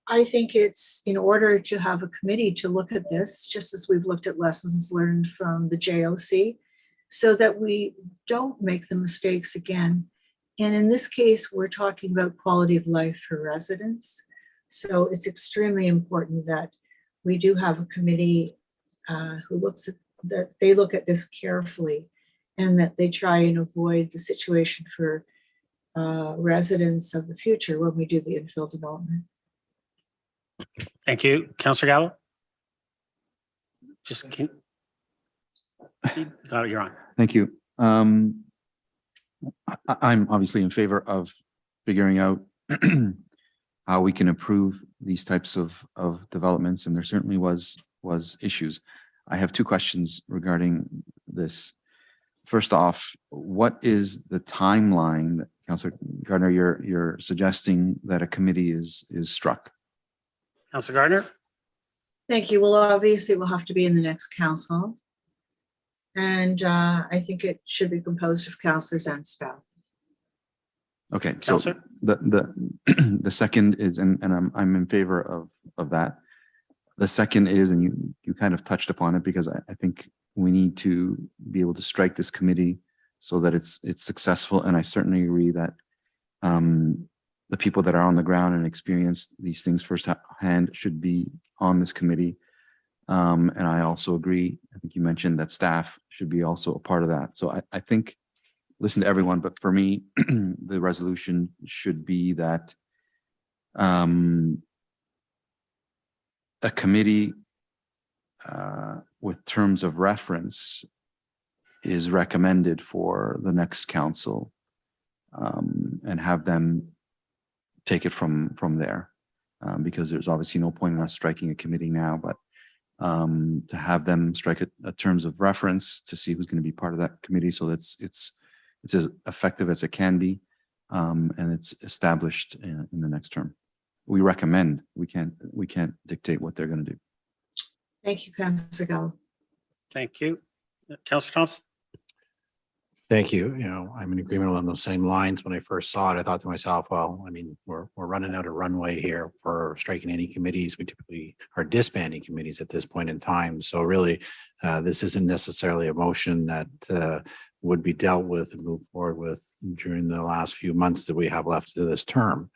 I think it's in order to have a committee to look at this, just as we've looked at lessons learned from the JOC, so that we don't make the mistakes again. And in this case, we're talking about quality of life for residents. So it's extremely important that we do have a committee who looks at that, they look at this carefully and that they try and avoid the situation for residents of the future when we do the infill development. Thank you. Councillor Gallo? You're on. Thank you. I'm obviously in favor of figuring out how we can improve these types of developments, and there certainly was issues. I have two questions regarding this. First off, what is the timeline, Councillor Gardner, you're suggesting that a committee is struck? Councillor Gardner? Thank you. Well, obviously we'll have to be in the next council. And I think it should be composed of councillors and staff. Okay, so Councillor? the second is, and I'm in favor of that. The second is, and you kind of touched upon it, because I think we need to be able to strike this committee so that it's successful. And I certainly agree that the people that are on the ground and experience these things firsthand should be on this committee. And I also agree, I think you mentioned that staff should be also a part of that. So I think, listen to everyone, but for me, the resolution should be that a committee with terms of reference is recommended for the next council, and have them take it from there, because there's obviously no point in us striking a committee now, but to have them strike a terms of reference to see who's going to be part of that committee, so that it's as effective as it can be, and it's established in the next term. We recommend. We can't dictate what they're going to do. Thank you, Councillor Gallo. Thank you. Councillor Thompson? Thank you. You know, I'm in agreement along those same lines. When I first saw it, I thought to myself, well, I mean, we're running out of runway here for striking any committees. We typically are disbanding committees at this point in time. So really, this isn't necessarily a motion that would be dealt with and moved forward with during the last few months that we have left to this term.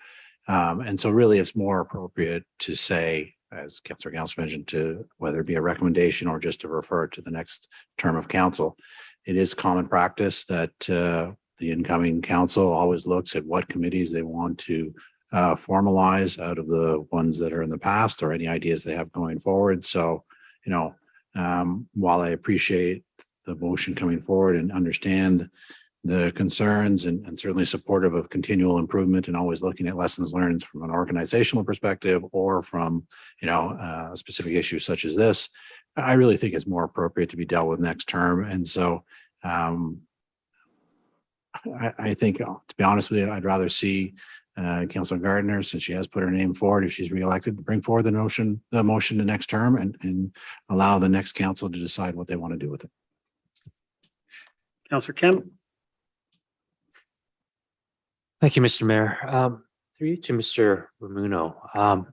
And so really, it's more appropriate to say, as Councillor Gals mentioned, to whether it be a recommendation or just to refer to the next term of council. It is common practice that the incoming council always looks at what committees they want to formalize out of the ones that are in the past or any ideas they have going forward. So, you know, while I appreciate the motion coming forward and understand the concerns and certainly supportive of continual improvement and always looking at lessons learned from an organizational perspective or from, you know, a specific issue such as this, I really think it's more appropriate to be dealt with next term. And so I think, to be honest with you, I'd rather see Councilor Gardner, since she has put her name forward, if she's reelected, bring forward the motion the next term and allow the next council to decide what they want to do with it. Councillor Kim. Thank you, Mr. Mayor. Through you to Mr. Ramuno.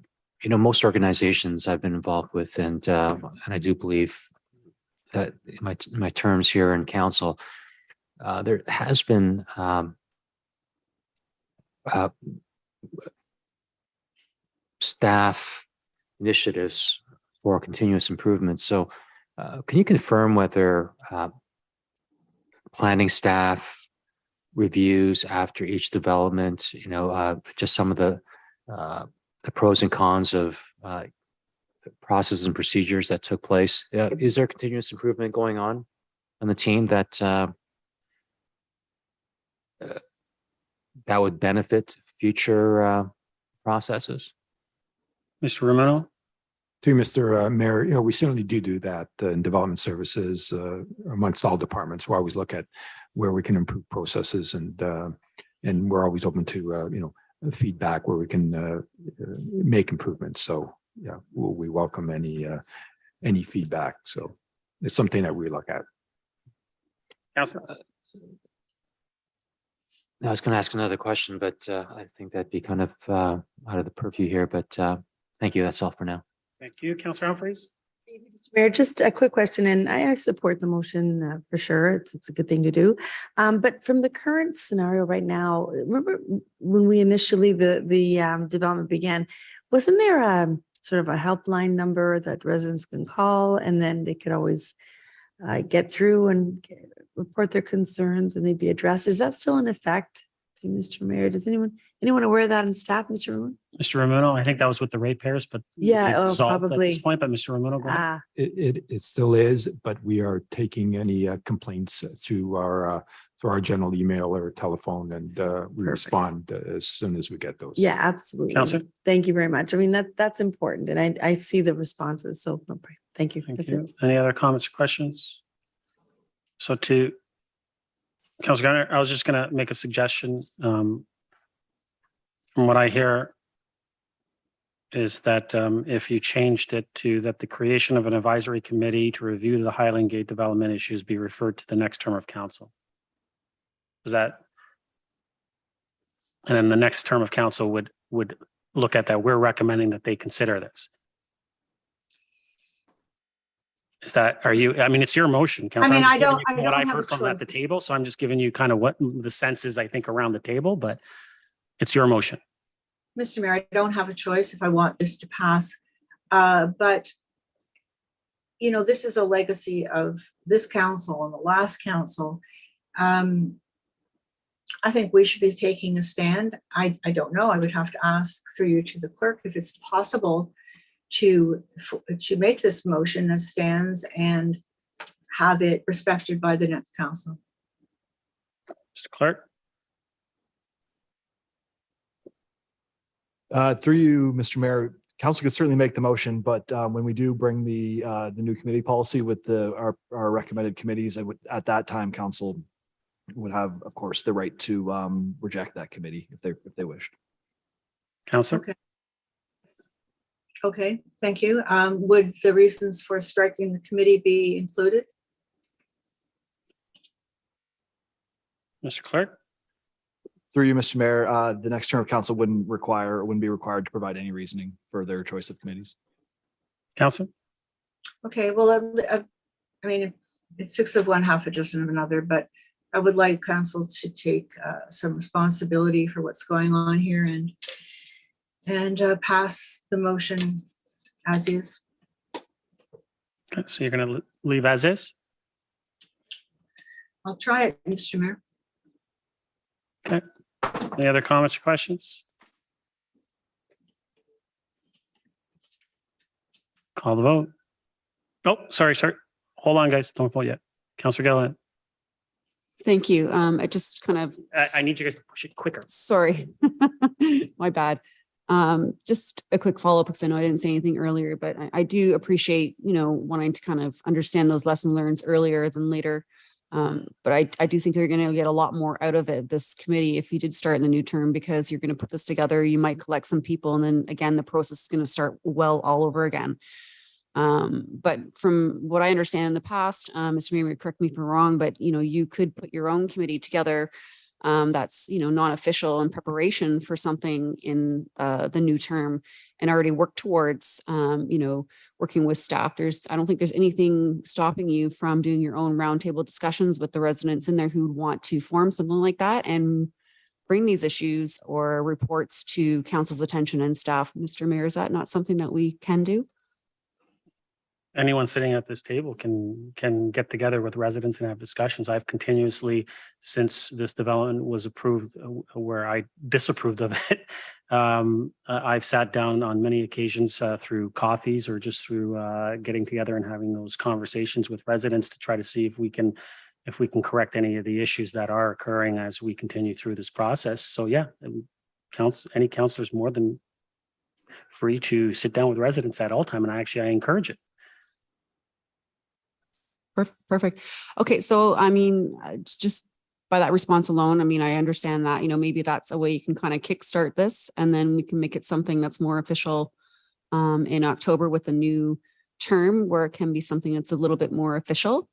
Most organizations I've been involved with, and I do believe that in my terms here in council, there has been staff initiatives for continuous improvement. So, can you confirm whether planning staff reviews after each development, just some of the pros and cons of processes and procedures that took place? Is there continuous improvement going on the team that would benefit future processes? Mr. Ramuno. To Mr. Mayor, we certainly do that in development services amongst all departments. We always look at where we can improve processes, and we're always open to feedback where we can make improvements. So yeah, we welcome any feedback. So it's something that we look at. Councillor. I was going to ask another question, but I think that'd be kind of out of the purview here. But thank you. That's all for now. Thank you, Councillor Humphreys. Mayor, just a quick question, and I support the motion for sure. It's a good thing to do. But from the current scenario right now, remember when we initially the development began, wasn't there a sort of a helpline number that residents can call, and then they could always get through and report their concerns and they'd be addressed? Is that still in effect, to Mr. Mayor? Does anyone aware of that in staff, Mr. Ramuno? Mr. Ramuno, I think that was with the ratepayers, but Yeah, it dissolved probably. at this point. But Mr. Ramuno, go ahead. It still is, but we are taking any complaints through our general email or telephone, and we Perfect. respond as soon as we get those. Yeah, absolutely. Councillor? Thank you very much. I mean, that's important, and I see the responses. So thank you. Thank That's you. it. Any other comments or questions? So to Councillor Garner, I was just going to make a suggestion. From what I hear is that if you changed it to that the creation of an advisory committee to review the Highland Gate development issues be referred to the next term of council. Is that? And then the next term of council would look at that. We're recommending that they consider this. Is that, I mean, it's your motion, Councillor. I mean, I'm just I giving don't- you I what don't I've have a heard from at choice. the table. So I'm just giving you kind of what the sense is, I think, around the table, but it's your motion. Mr. Mayor, I don't have a choice if I want this to pass. But, this is a legacy of this council and the last council. I think we should be taking a stand. I don't know. I would have to ask through you to the clerk if it's possible to make this motion as stands and have it respected by the next council. Mr. Clerk? Through you, Mr. Mayor, council could certainly make the motion, but when we do bring the new committee policy with our recommended committees, at that time, council would have, of course, the right to reject that committee if they wished. Councillor? Okay, thank you. Would the reasons for striking the committee be included? Mr. Clerk? Through you, Mr. Mayor, the next term of council wouldn't be required to provide any reasoning for their choice of committees. Councillor? Okay, well, I mean, it's 6 of one, half a dozen of another, but I would like council to take some responsibility for what's going on here and pass the motion as is. Okay, so you're going to leave as is? I'll try it, Mr. Mayor. Okay. Any other comments or questions? Call the vote. Oh, sorry. Hold on, guys. Don't vote yet. Councillor Gallant. Thank you. I just kind of. I need you guys to push it quicker. Sorry, my bad. Just a quick follow-up because I know I didn't say anything earlier, but I do appreciate, wanting to kind of understand those lesson learned earlier than later. But I do think you're going to get a lot more out of it, this committee, if you did start in the new term, because you're going to put this together, you might collect some people, and then again, the process is going to start well all over again. But from what I understand in the past, Mr. Mayor, correct me if I'm wrong, but you could put your own committee together that's non-official in preparation for something in the new term, and already work towards working with staff. I don't think there's anything stopping you from doing your own roundtable discussions with the residents in there who want to form something like that and bring these issues or reports to council's attention and staff. Mr. Mayor, is that not something that we can do? Anyone sitting at this table can get together with residents and have discussions. I've continuously, since this development was approved, where I disapproved of it, I've sat down on many occasions through coffees or just through getting together and having those conversations with residents to try to see if we can correct any of the issues that are occurring as we continue through this process. So yeah, any councillor is more than free to sit down with residents at all time, and I encourage it. Perfect. Okay. So, I mean, just by that response alone, I mean, I understand that, maybe that's a way you can kind of kickstart this, and then we can make it something that's more official in October with a new term where it can be something that's a little bit more official.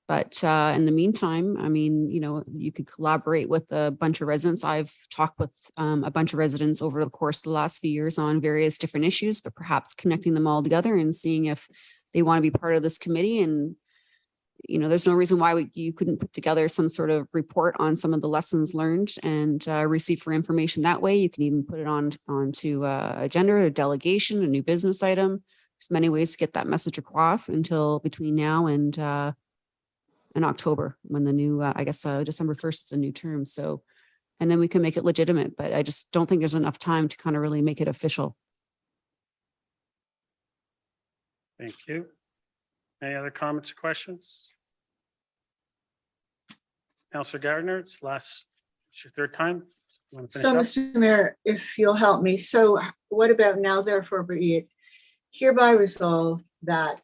But in the meantime, I mean, you could collaborate with a bunch of residents. I've talked with a bunch of residents over the course of the last few years on various different issues, but perhaps connecting them all together and seeing if they want to be part of this committee. And there's no reason why you couldn't put together some sort of report on some of the lessons learned and receive for information that way. You can even put it onto agenda, a delegation, a new business item. There's many ways to get that message across until between now and October, when the new, December 1st is a new term. So, and then we can make it legitimate, but I just don't think there's enough time to kind of really make it official. Thank you. Any other comments or questions? Councillor Gardner, it's your third time. So, Mr. Mayor, if you'll help me. So what about now, therefore be it hereby resolved that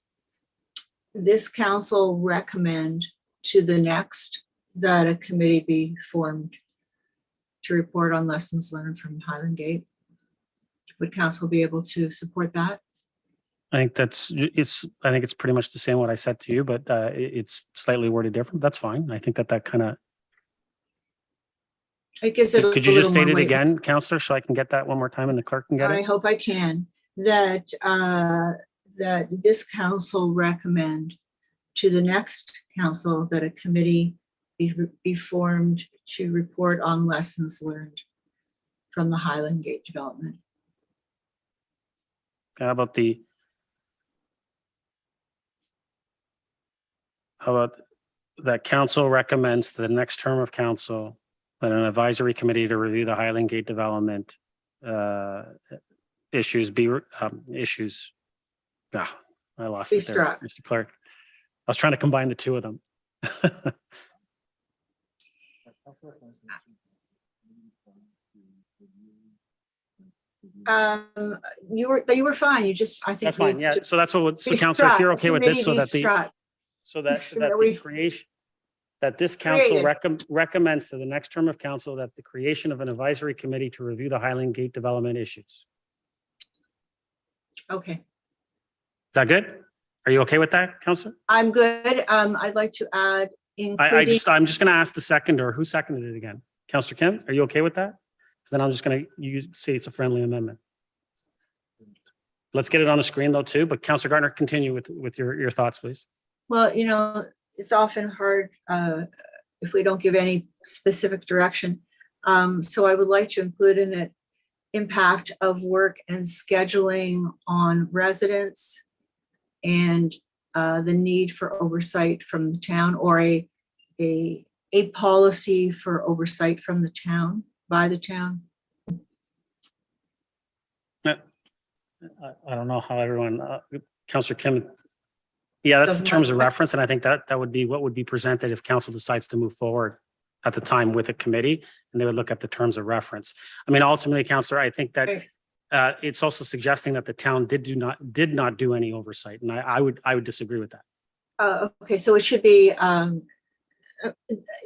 this council recommend to the next that a committee be formed to report on lessons learned from Highland Gate? Would council be able to support that? I think it's pretty much the same what I said to you, but it's slightly worded different. That's fine. I think that kind of. It gives it. Could you just state it again, Councillor, so I can get that one more time and the clerk can get it? I hope I can. That this council recommend to the next council that a committee be formed to report on lessons learned from the Highland Gate development. How about that council recommends to the next term of council that an advisory committee to review the Highland Gate development issues. I lost it there, Mr. Clerk. I was trying to combine the two of them. You were fine. You just, I think that's fine. Yeah. So that's what. So, Councillor, if you're okay with this, that this council recommends to the next term of council that the creation of an advisory committee to review the Highland Gate development issues. Okay. Is that good? Are you okay with that, Councillor? I'm good. I'd like to add. I'm just going to ask the seconder. Who seconded it again? Councillor Kim, are you okay with that? Because then I'm just going to say it's a friendly amendment. Let's get it on the screen though too. But Councillor Gardner, continue with your thoughts, please. Well, it's often hard if we don't give any specific direction. So I would like to include in it impact of work and scheduling on residents and the need for oversight from the town, or a policy for oversight from the town, by the town. I don't know how everyone, Councillor Kim. Yeah, that's the terms of reference. And I think that would be what would be presented if council decides to move forward at the time with a committee, and they would look at the terms of reference. I mean, ultimately, Councillor, I think that it's also suggesting that the town did not do any oversight. And I would disagree with that. Okay, so it should be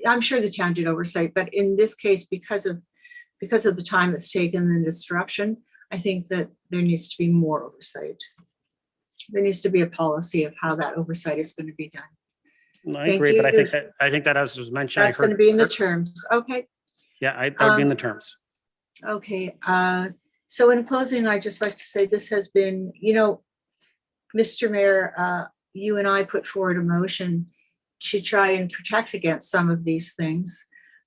I'm sure the town did oversight, but in this case, because of the time it's taken and the disruption, I think that there needs to be more oversight. There needs to be a policy of how that oversight is going to be done. I Thank agree, but I you. think that as was mentioned, That's going to be in the terms. Okay. Yeah, that would be in the terms. Okay. So in closing, I'd just like to say this has been, Mr. Mayor, you and I put forward a motion to try and protect against some of these things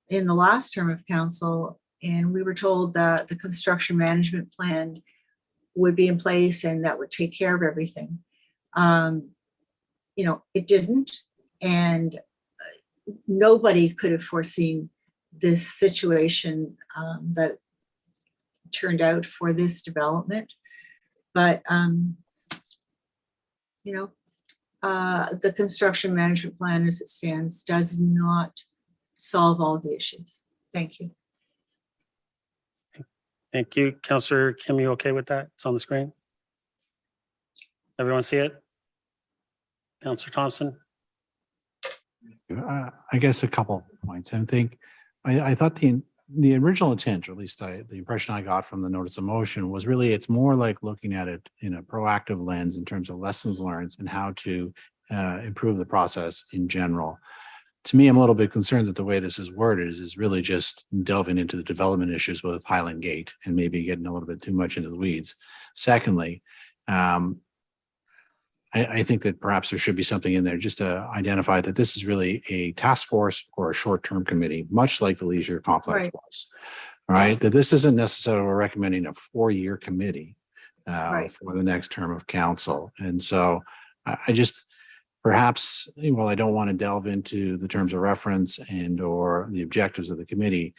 in the last term of council. And we were told that the construction management plan would be in place and that would take care of everything. It didn't. And nobody could have foreseen this situation that turned out for this development. But, the construction management plan as it stands does not solve all the issues. Thank you. Thank you. Councillor Kim, you okay with that? It's on the screen. Everyone see it? Councillor Thompson? I guess a couple of points. I think I thought the original intent, or at least the impression I got from the notice of motion, was really it's more like looking at it in a proactive lens in terms of lessons learned and how to improve the process in general. To me, I'm a little bit concerned that the way this is worded is really just delving into the development issues with Highland Gate and maybe getting a little bit too much into the weeds. Secondly, I think that perhaps there should be something in there just to identify that this is really a task force or a short-term committee, much like the leisure complex was. All right, that this isn't necessarily recommending a 4-year committee for the next term of council. And so I just perhaps, while I don't want to delve into the terms of reference and or the objectives of the committee,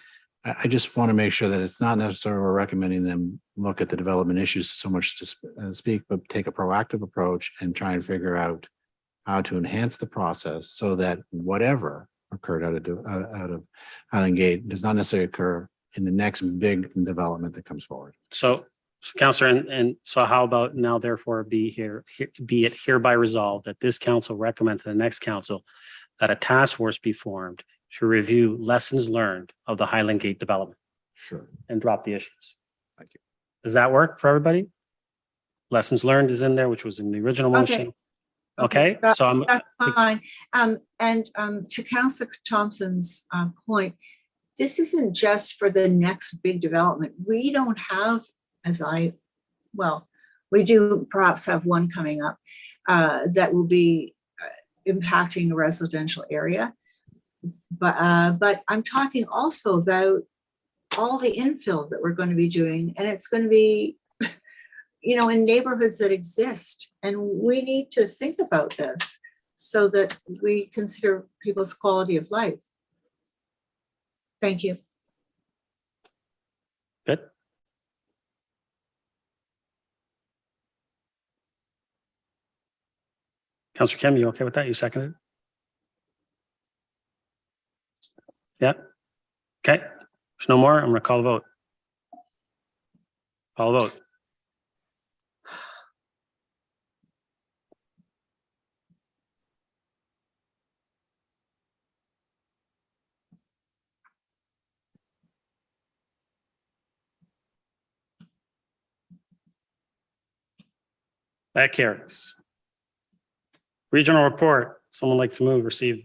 I just want to make sure that it's not necessarily recommending them look at the development issues so much to speak, but take a proactive approach and try and figure out how to enhance the process so that whatever occurred out of Highland Gate does not necessarily occur in the next big development that comes forward. So Councillor, and so how about now therefore be it hereby resolved that this council recommend to the next council that a task force be formed to review lessons learned of the Highland Gate development. Sure. And drop the issues. Thank you. Does that work for everybody? Lessons learned is in there, which was in the original motion. Okay, so that's fine. And to Councillor Thompson's point, this isn't just for the next big development. We don't have, we do perhaps have one coming up that will be impacting a residential area. But I'm talking also about all the infill that we're going to be doing, and it's going to be, in neighborhoods that exist. And we need to think about this so that we consider people's quality of life. Thank you. Good. Councillor Kim, you okay with that? You seconded it? Yeah. Okay. There's no more. I'm going to call a vote. Call a vote. That carries. Regional report. Someone like to move, receive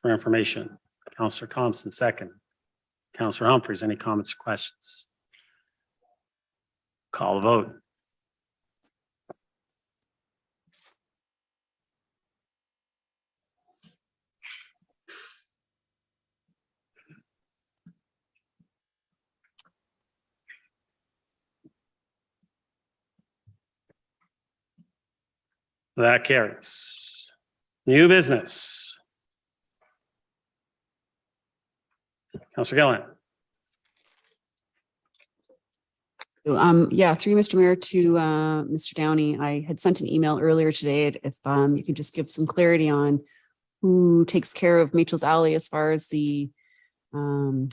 for information. Councillor Thompson, second. Councillor Humphries, any comments or questions? Call a vote. That carries. New business. Councillor Gillen. Through Mr. Mayor to Mr. Downey, I had sent an email earlier today. If you could just give some clarity on who takes care of Machel's Alley as far as the lands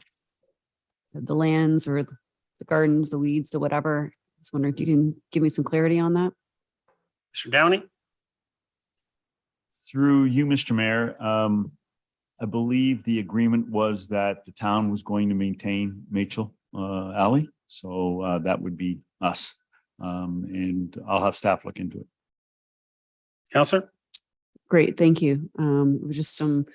or the gardens, the weeds, the whatever. I was wondering if you can give me some clarity on that. Mr. Downey. Through you, Mr. Mayor, I believe the agreement was that the town was going to maintain Machel Alley. So that would be us. And I'll have staff look into it. Counselor? Great, thank you. It was just some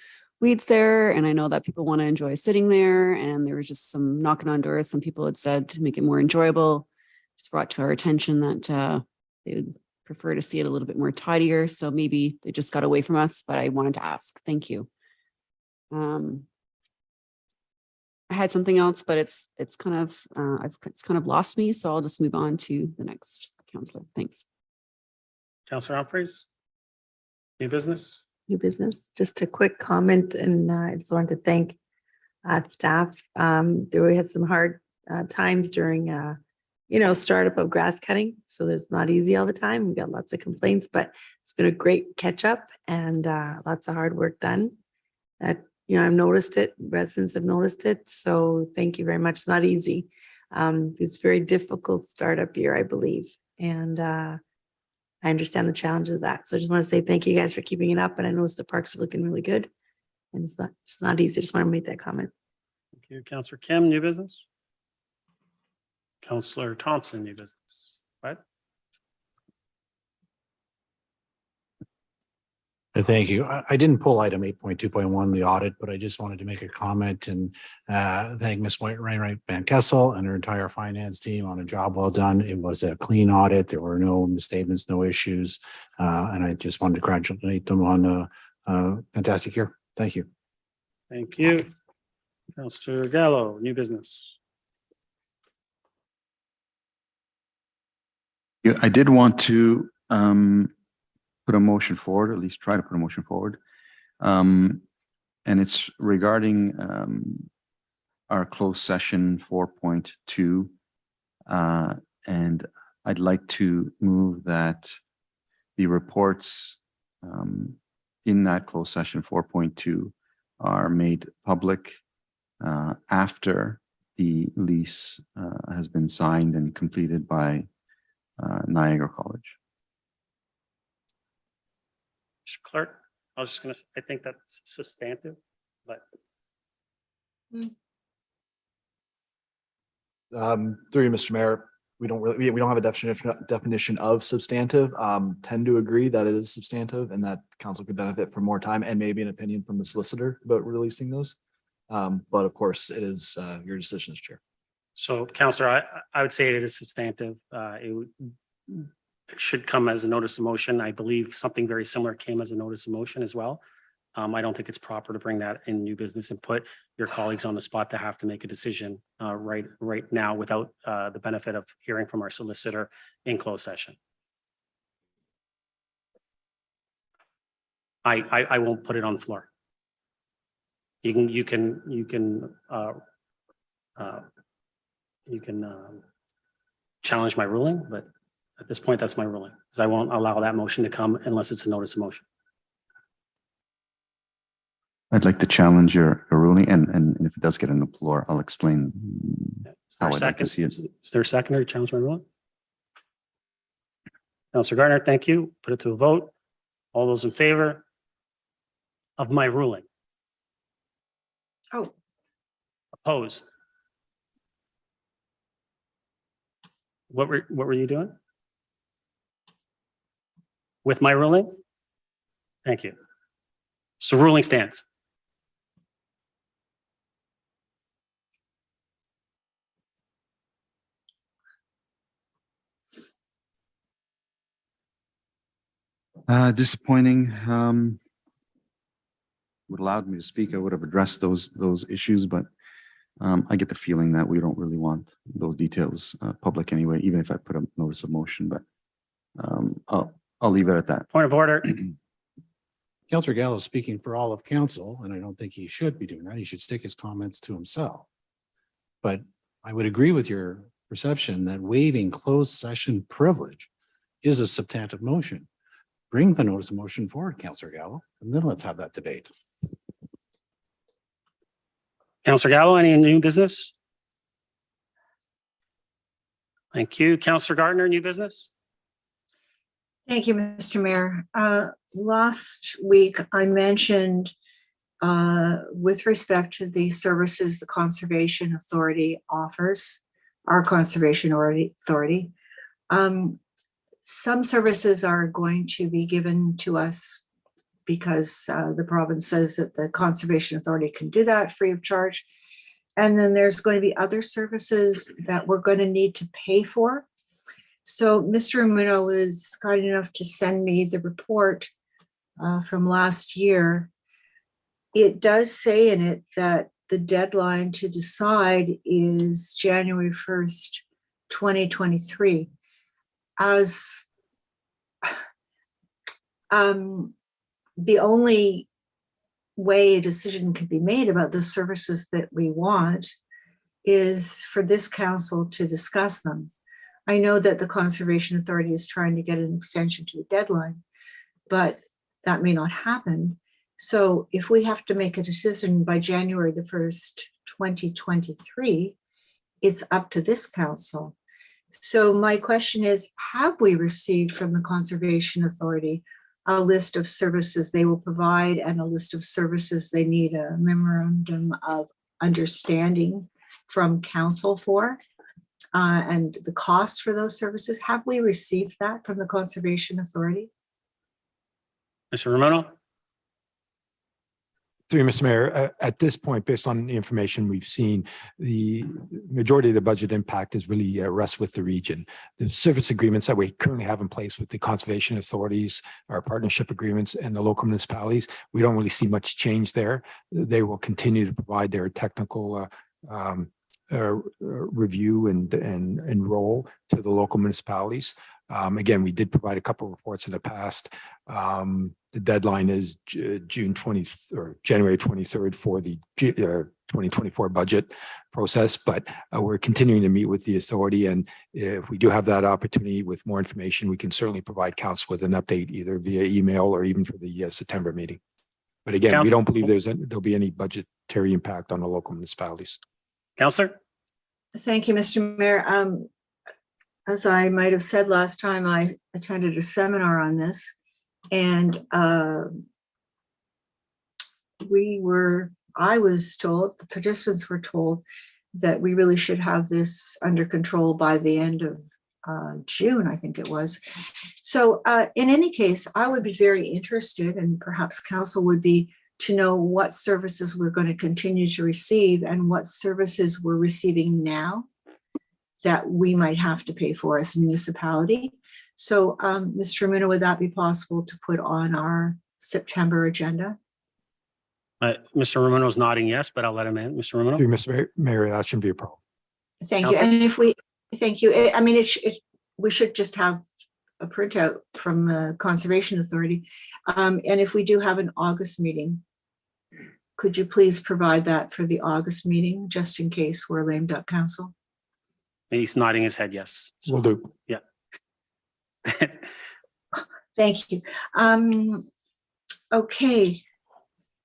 weeds there, and I know that people want to enjoy sitting there, and there was just some knocking on doors. Some people had said to make it more enjoyable, just brought to our attention that they would prefer to see it a little bit more tidier. So maybe they just got away from us, but I wanted to ask. Thank you. I had something else, but it's kind of lost me. So I'll just move on to the next counselor. Thanks. Counselor Humphreys? New business? New business. Just a quick comment, and I just wanted to thank staff. We had some hard times during, startup of grass cutting. So it's not easy all the time. We got lots of complaints, but it's been a great catch up and lots of hard work done. I've noticed it. Residents have noticed it. So thank you very much. It's not easy. It's a very difficult startup year, I believe. And I understand the challenges of that. So I just want to say thank you guys for keeping it up. And I noticed the parks are looking really good. And it's not easy. I just want to make that comment. Thank you. Counselor Kim, new business? Counselor Thompson, new business. Right? Thank you. I didn't pull item 8.2.1, the audit, but I just wanted to make a comment and thank Ms. Wainwright Van Kessel and her entire finance team on a job well done. It was a clean audit. There were no misstatements, no issues. And I just wanted to congratulate them on a fantastic year. Thank you. Thank you. Counselor Gallo, new business. Yeah, I did want to put a motion forward, at least try to put a motion forward. And it's regarding our closed session 4.2. And I'd like to move that the reports in that closed session 4.2 are made public after the lease has been signed and completed by Niagara College. Mr. Clerk, I was just going to say, I think that's substantive, but. Through you, Mr. Mayor, we don't have a definition of substantive. Tend to agree that it is substantive and that council could benefit from more time and maybe an opinion from the solicitor about releasing those. But of course, it is your decision as chair. So, Counselor, I would say it is substantive. It should come as a notice of motion. I believe something very similar came as a notice of motion as well. I don't think it's proper to bring that in new business and put your colleagues on the spot to have to make a decision right now without the benefit of hearing from our solicitor in closed session. I won't put it on the floor. You can challenge my ruling, but at this point, that's my ruling, because I won't allow that motion to come unless it's a notice of motion. I'd like to challenge your ruling, and if it does get on the floor, I'll explain how I'd like to see it. Is there a seconder to challenge my ruling? Councilor Gardner, thank you. Put it to a vote. All those in favor of my ruling? Oh. Opposed? What were you doing? With my ruling? Thank you. So ruling stands. Disappointing. Would allowed me to speak, I would have addressed those issues, but I get the feeling that we don't really want those details public anyway, even if I put a notice of motion, but I'll leave it at that. Point of order. Councillor Gallo is speaking for all of council, and I don't think he should be doing that. He should stick his comments to himself. But I would agree with your perception that waiving closed session privilege is a substantive motion. Bring the notice of motion forward, Councillor Gallo, and then let's have that debate. Councilor Gallo, any new business? Thank you. Councilor Gardner, new business? Thank you, Mr. Mayor. Last week, I mentioned with respect to the services the Conservation Authority offers, our Conservation Authority. Some services are going to be given to us because the province says that the Conservation Authority can do that free of charge. And then there's going to be other services that we're going to need to pay for. So Mr. Ramuno was kind enough to send me the report from last year. It does say in it that the deadline to decide is January 1st, 2023. As the only way a decision can be made about the services that we want is for this council to discuss them. I know that the Conservation Authority is trying to get an extension to the deadline, but that may not happen. So if we have to make a decision by January the 1st, 2023, it's up to this council. So my question is, have we received from the Conservation Authority a list of services they will provide and a list of services they need a memorandum of understanding from council for, and the cost for those services? Have we received that from the Conservation Authority? Mr. Ramono? Through you, Mr. Mayor, at this point, based on the information we've seen, the majority of the budget impact is really rests with the region. The service agreements that we currently have in place with the conservation authorities, our partnership agreements, and the local municipalities, we don't really see much change there. They will continue to provide their technical review and role to the local municipalities. Again, we did provide a couple of reports in the past. The deadline is June 20th or January 23rd for the 2024 budget process, but we're continuing to meet with the authority. And if we do have that opportunity with more information, we can certainly provide council with an update either via email or even for the September meeting. But again, we don't believe there'll be any budgetary impact on the local municipalities. Councillor? Thank you, Mr. Mayor. As I might have said last time, I attended a seminar on this, and I was told, the participants were told, that we really should have this under control by the end of June, I think it was. So in any case, I would be very interested, and perhaps council would be, to know what services we're going to continue to receive and what services we're receiving now that we might have to pay for as a municipality. So, Mr. Ramuno, would that be possible to put on our September agenda? Mr. Ramuno's nodding yes, but I'll let him in. Mr. Ramuno? Through Mr. Mayor, that shouldn't be a problem. Thank you. And if we, thank you. I mean, we should just have a printout from the Conservation Authority. And if we do have an August meeting, could you please provide that for the August meeting, just in case we're lame duck council? He's nodding his head yes. So, Will do. Yeah. Thank you. Okay.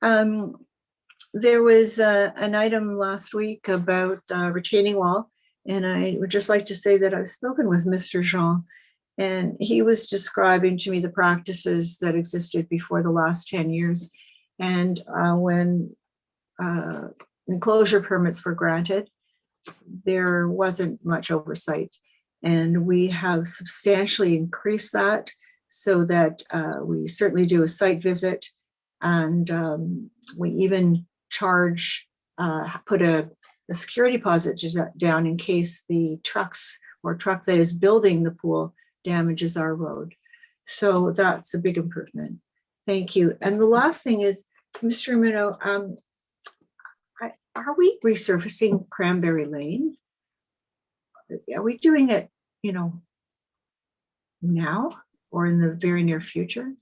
There was an item last week about retaining wall, and I would just like to say that I've spoken with Mr. Jean, and he was describing to me the practices that existed before the last 10 years. And when enclosure permits were granted, there wasn't much oversight. And we have substantially increased that so that we certainly do a site visit, and we even charge, put a security deposit down in case the truck that is building the pool damages our road. So that's a big improvement. Thank you. And the last thing is, Mr. Ramuno, are we resurfacing Cranberry Lane? Are we doing it, now or in the very near future?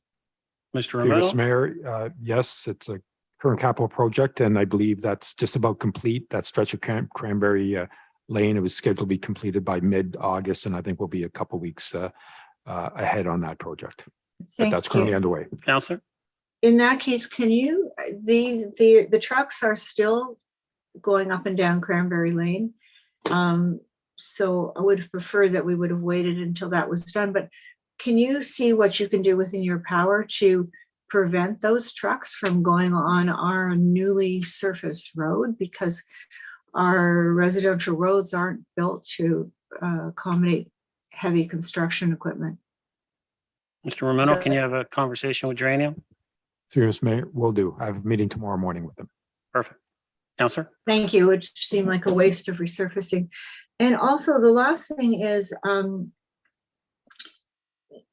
Mr. Through Ramuno? Mr. Mayor, yes, it's a current capital project, and I believe that's just about complete. That stretch of Cranberry Lane, it was scheduled to be completed by mid-August, and I think we'll be a couple weeks ahead on that project. But that's currently underway. Councillor? In that case, can you, the trucks are still going up and down Cranberry Lane. So I would have preferred that we would have waited until that was done, but can you see what you can do within your power to prevent those trucks from going on our newly surfaced road, because our residential roads aren't built to accommodate heavy construction equipment. Mr. Romano, So- can you have a conversation with Geranium? Through you, Mr. Mayor, will do. I have a meeting tomorrow morning with them. Perfect. Counselor? Thank you. It seemed like a waste of resurfacing. And also the last thing is,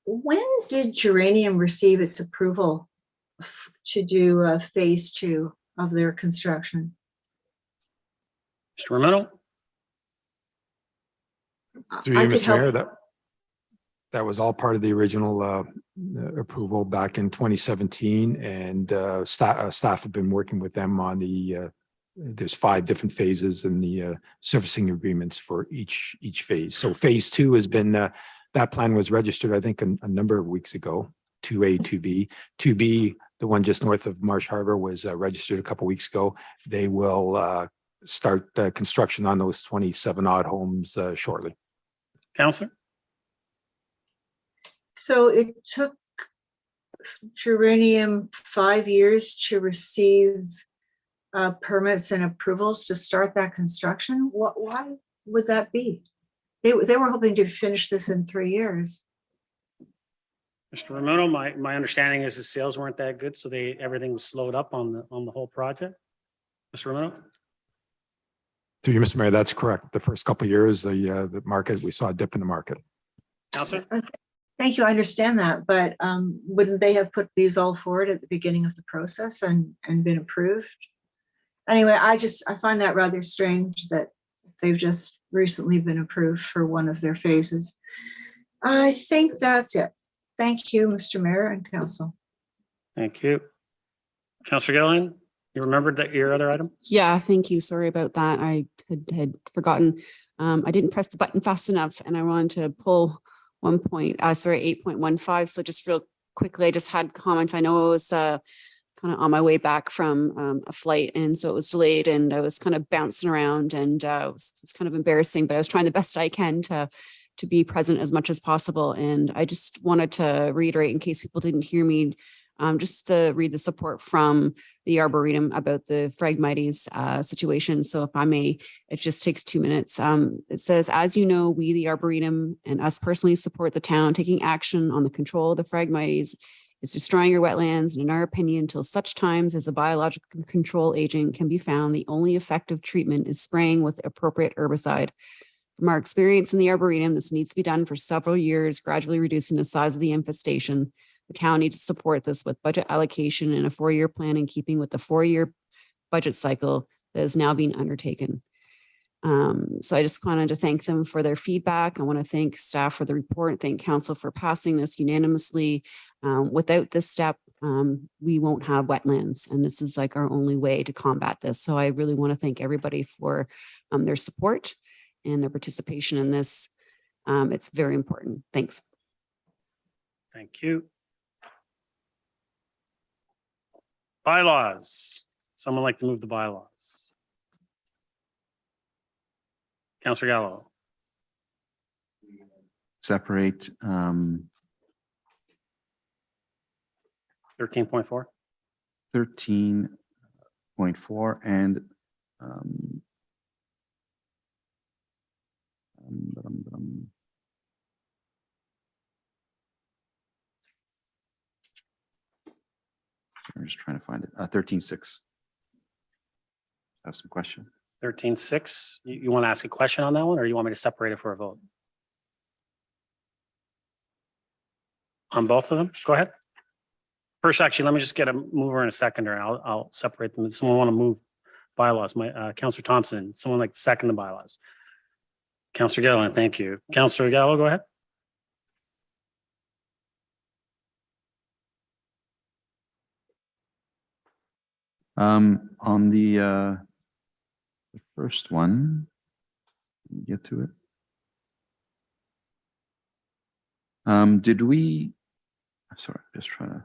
when did Geranium receive its approval to do phase 2 of their construction? Mr. Romano? Through I you, could Mr. help- Mayor, that was all part of the original approval back in 2017, and staff have been working with them on there's 5 different phases in the surfacing agreements for each phase. So phase 2 has been, that plan was registered, I think, a number of weeks ago, 2A, 2B. 2B, the one just north of Marsh Harbor, was registered a couple weeks ago. They will start construction on those 27 odd homes shortly. Counselor? So it took Geranium 5 years to receive permits and approvals to start that construction. Why would that be? They were hoping to finish this in 3 years. Mr. Romano, my understanding is the sales weren't that good, so everything was slowed up on the whole project. Mr. Romano? Through you, Mr. Mayor, that's correct. The first couple of years, the market, we saw a dip in the market. Counselor? Thank you. I understand that, but wouldn't they have put these all forward at the beginning of the process and been approved? Anyway, I find that rather strange that they've just recently been approved for one of their phases. I think that's it. Thank you, Mr. Mayor and Council. Thank you. Counselor Gilliland, you remembered that your other item? Yeah, thank you. Sorry about that. I had forgotten. I didn't press the button fast enough and I wanted to pull 8.15. So just real quickly, I just had comments. I know I was kind of on my way back from a flight, and so it was delayed and I was kind of bouncing around, and it's kind of embarrassing, but I was trying the best I can to be present as much as possible. And I just wanted to reiterate, in case people didn't hear me, just to read the support from the Arboretum about the Phragmites situation. So if I may, it just takes 2 minutes. It says, as you know, we, the Arboretum, and us personally support the town taking action on the control of the Phragmites is destroying your wetlands. And in our opinion, until such times as a biological control agent can be found, the only effective treatment is spraying with appropriate herbicide. From our experience in the Arboretum, this needs to be done for several years, gradually reducing the size of the infestation. The town needs to support this with budget allocation and a 4-year plan in keeping with the 4-year budget cycle that is now being undertaken. So I just wanted to thank them for their feedback. I want to thank staff for the report, thank council for passing this unanimously. Without this step, we won't have wetlands, and this is like our only way to combat this. So I really want to thank everybody for their support and their participation in this. It's very important. Thanks. Thank you. Bylaws. Someone like to move the bylaws? Councilor Gallo. Separate 13.4. 13.4 and I'm just trying to find it. 13.6. I have some question. 13.6. You want to ask a question on that one, or you want me to separate it for a vote? On both of them? Go ahead. First, actually, let me just get a mover and a seconder. I'll separate them. Does someone want to move bylaws? Councilor Thompson, someone like to second the bylaws? Councilor Gilliland, thank you. Councilor Gallo, go ahead. On the first one, get to it. Did we? Sorry, just trying to.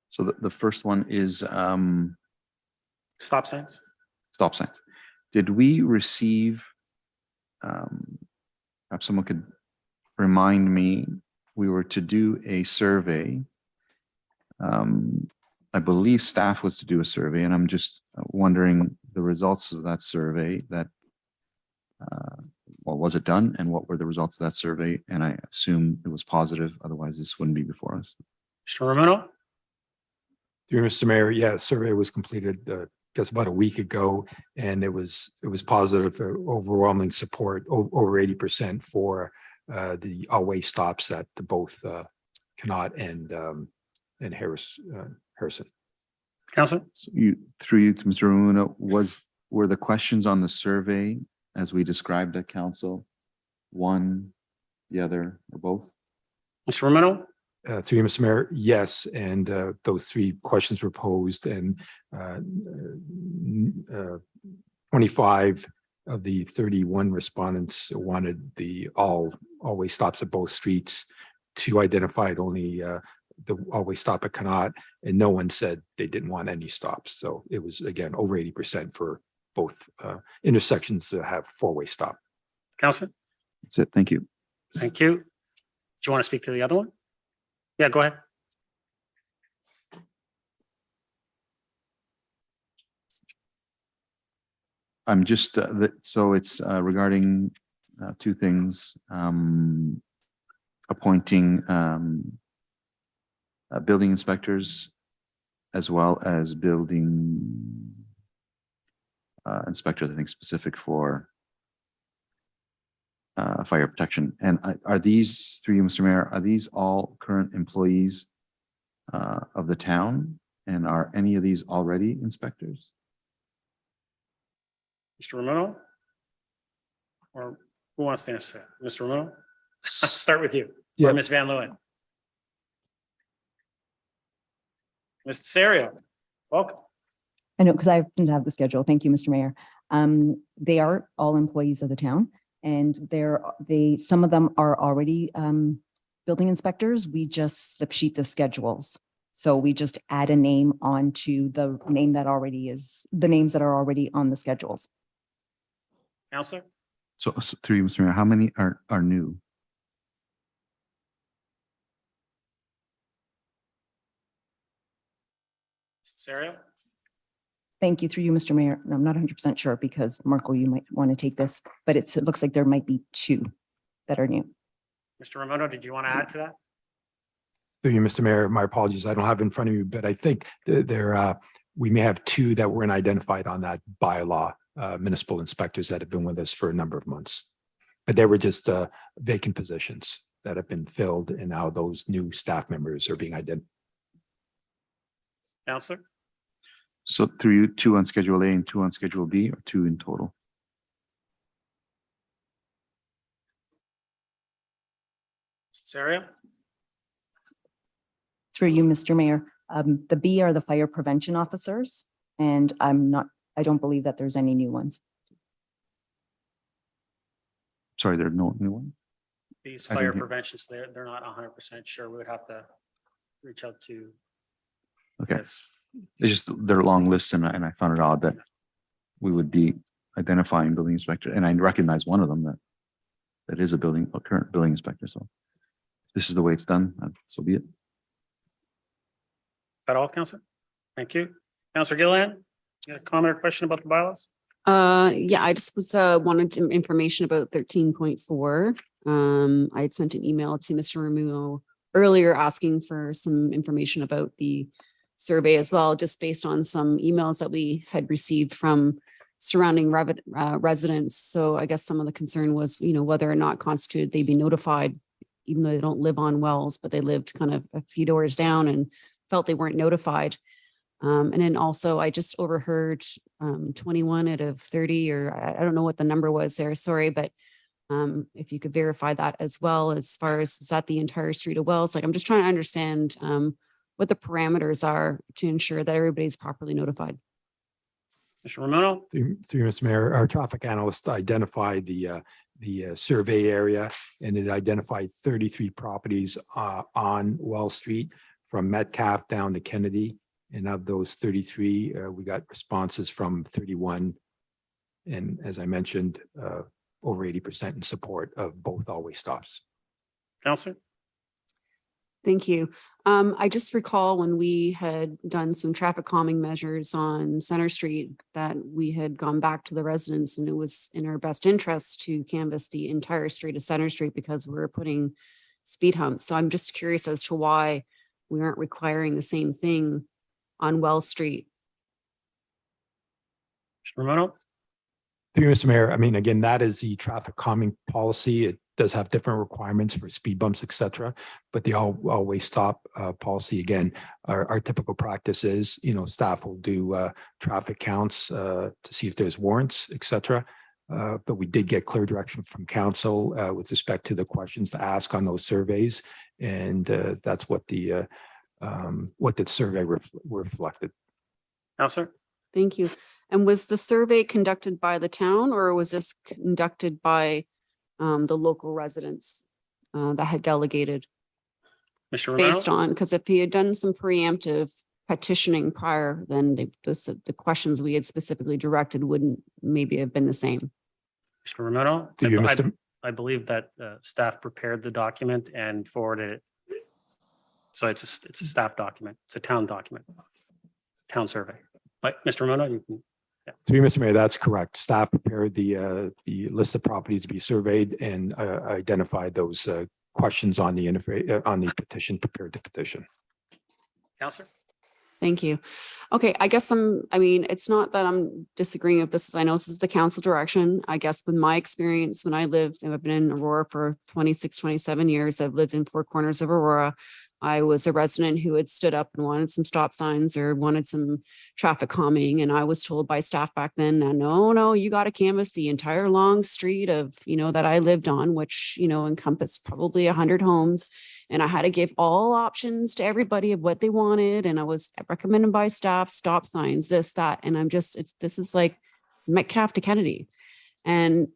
So the first one is Stop signs. stop signs. Did we receive perhaps someone could remind me, we were to do a survey. I believe staff was to do a survey, and I'm just wondering the results of that survey that, well, was it done and what were the results of that survey? And I assume it was positive, otherwise this wouldn't be before us. Mr. Romano? Through Mr. Mayor, yeah, survey was completed, just about a week ago, and it was positive, overwhelming support, over 80% for the all-way stops at both Connaught and Harrison. Counselor? So through you to Mr. Romano, were the questions on the survey as we described at council, one, the other, or both? Mr. Romano? Through you, Mr. Mayor, yes, and those 3 questions were posed, and 25 of the 31 respondents wanted the always stops at both streets. 2 identified only the always stop at Connaught, and no one said they didn't want any stops. So it was, again, over 80% for both intersections to have 4-way stop. Counselor? That's it. Thank you. Thank you. Do you want to speak to the other one? Yeah, go ahead. I'm just, so it's regarding 2 things. Appointing building inspectors as well as building inspectors, I think specific for fire protection. And are these, through you, Mr. Mayor, are these all current employees of the town? And are any of these already inspectors? Mr. Romano? Or who wants to answer? Mr. Romano? Start with you. Yeah. Or Ms. Van Leeuwen. Mr. Serio, welcome. I know, because I didn't have the schedule. Thank you, Mr. Mayor. They are all employees of the town, and some of them are already building inspectors. We just slip sheet the schedules. So we just add a name onto the name that already is, the names that are already on the schedules. Counselor? So through you, Mr. Mayor, how many are new? Mr. Serio? Thank you, through you, Mr. Mayor. I'm not 100% sure because Marco, you might want to take this, but it looks like there might be 2 that are new. Mr. Romano, did you want to add to that? Through you, Mr. Mayor, my apologies. I don't have it in front of you, but I think we may have 2 that weren't identified on that bylaw, municipal inspectors that have been with us for a number of months. But they were just vacant positions that have been filled, and now those new staff members are being identified. Counselor? So through you, 2 on Schedule A and 2 on Schedule B, or 2 in total? Mr. Serio? Through you, Mr. Mayor, the B are the fire prevention officers, and I don't believe that there's any new ones. Sorry, there's no new one? These I fire didn't hear. preventions, they're not 100% sure. We would have to reach out to. Okay. Yes. It's just they're long lists, and I found it odd that we would be identifying building inspector, and I recognize one of them that is a current building inspector. So this is the way it's done. So be it. Is that all, Counselor? Thank you. Counselor Gilliland, you got a comment or question about the bylaws? Yeah, I just wanted some information about 13.4. I had sent an email to Mr. Ramuno earlier asking for some information about the survey as well, just based on some emails that we had received from surrounding residents. So I guess some of the concern was, whether or not constituted they'd be notified, even though they don't live on Wells, but they lived kind of a few doors down and felt they weren't notified. And then also I just overheard 21 out of 30, or I don't know what the number was there, sorry, but if you could verify that as well, as far as is that the entire street of Wells? Like, I'm just trying to understand what the parameters are to ensure that everybody's properly notified. Mr. Ramuno? Through you, Mr. Mayor, our traffic analyst identified the survey area, and it identified 33 properties on Wells Street from Metcalf down to Kennedy. And of those 33, we got responses from 31. And as I mentioned, over 80% in support of both always stops. Counselor? Thank you. I just recall when we had done some traffic calming measures on Center Street that we had gone back to the residents, and it was in our best interest to canvass the entire street of Center Street because we were putting speed humps. So I'm just curious as to why we aren't requiring the same thing on Wells Street. Mr. Romano? Through you, Mr. Mayor, I mean, again, that is the traffic calming policy. It does have different requirements for speed bumps, et cetera. But the always stop policy, again, our typical practice is, staff will do traffic counts to see if there's warrants, et cetera. But we did get clear direction from council with respect to the questions to ask on those surveys. And that's what the survey reflected. Counselor? Thank you. And was the survey conducted by the town, or was this conducted by the local residents that had delegated Mr. Romano? based on, because if he had done some preemptive petitioning prior, then the questions we had specifically directed wouldn't maybe have been the same. Mr. Romano? Through you, Mr. I believe that staff prepared the document and forwarded it. So it's a staff document. It's a town document, town survey. But Mr. Romano, you can. Through you, Mr. Mayor, that's correct. Staff prepared the list of properties to be surveyed and identified those questions on the petition, prepared to petition. Counselor? Thank you. Okay, I guess it's not that I'm disagreeing with this. I know this is the council direction. I guess with my experience, when I lived, and I've been in Aurora for 26, 27 years, I've lived in 4 corners of Aurora. I was a resident who had stood up and wanted some stop signs or wanted some traffic calming. And I was told by staff back then, no, you got to canvass the entire long street of, that I lived on, which, encompassed probably 100 homes. And I had to give all options to everybody of what they wanted. And I was recommended by staff, stop signs, this, that. And this is like Metcalfe to Kennedy. And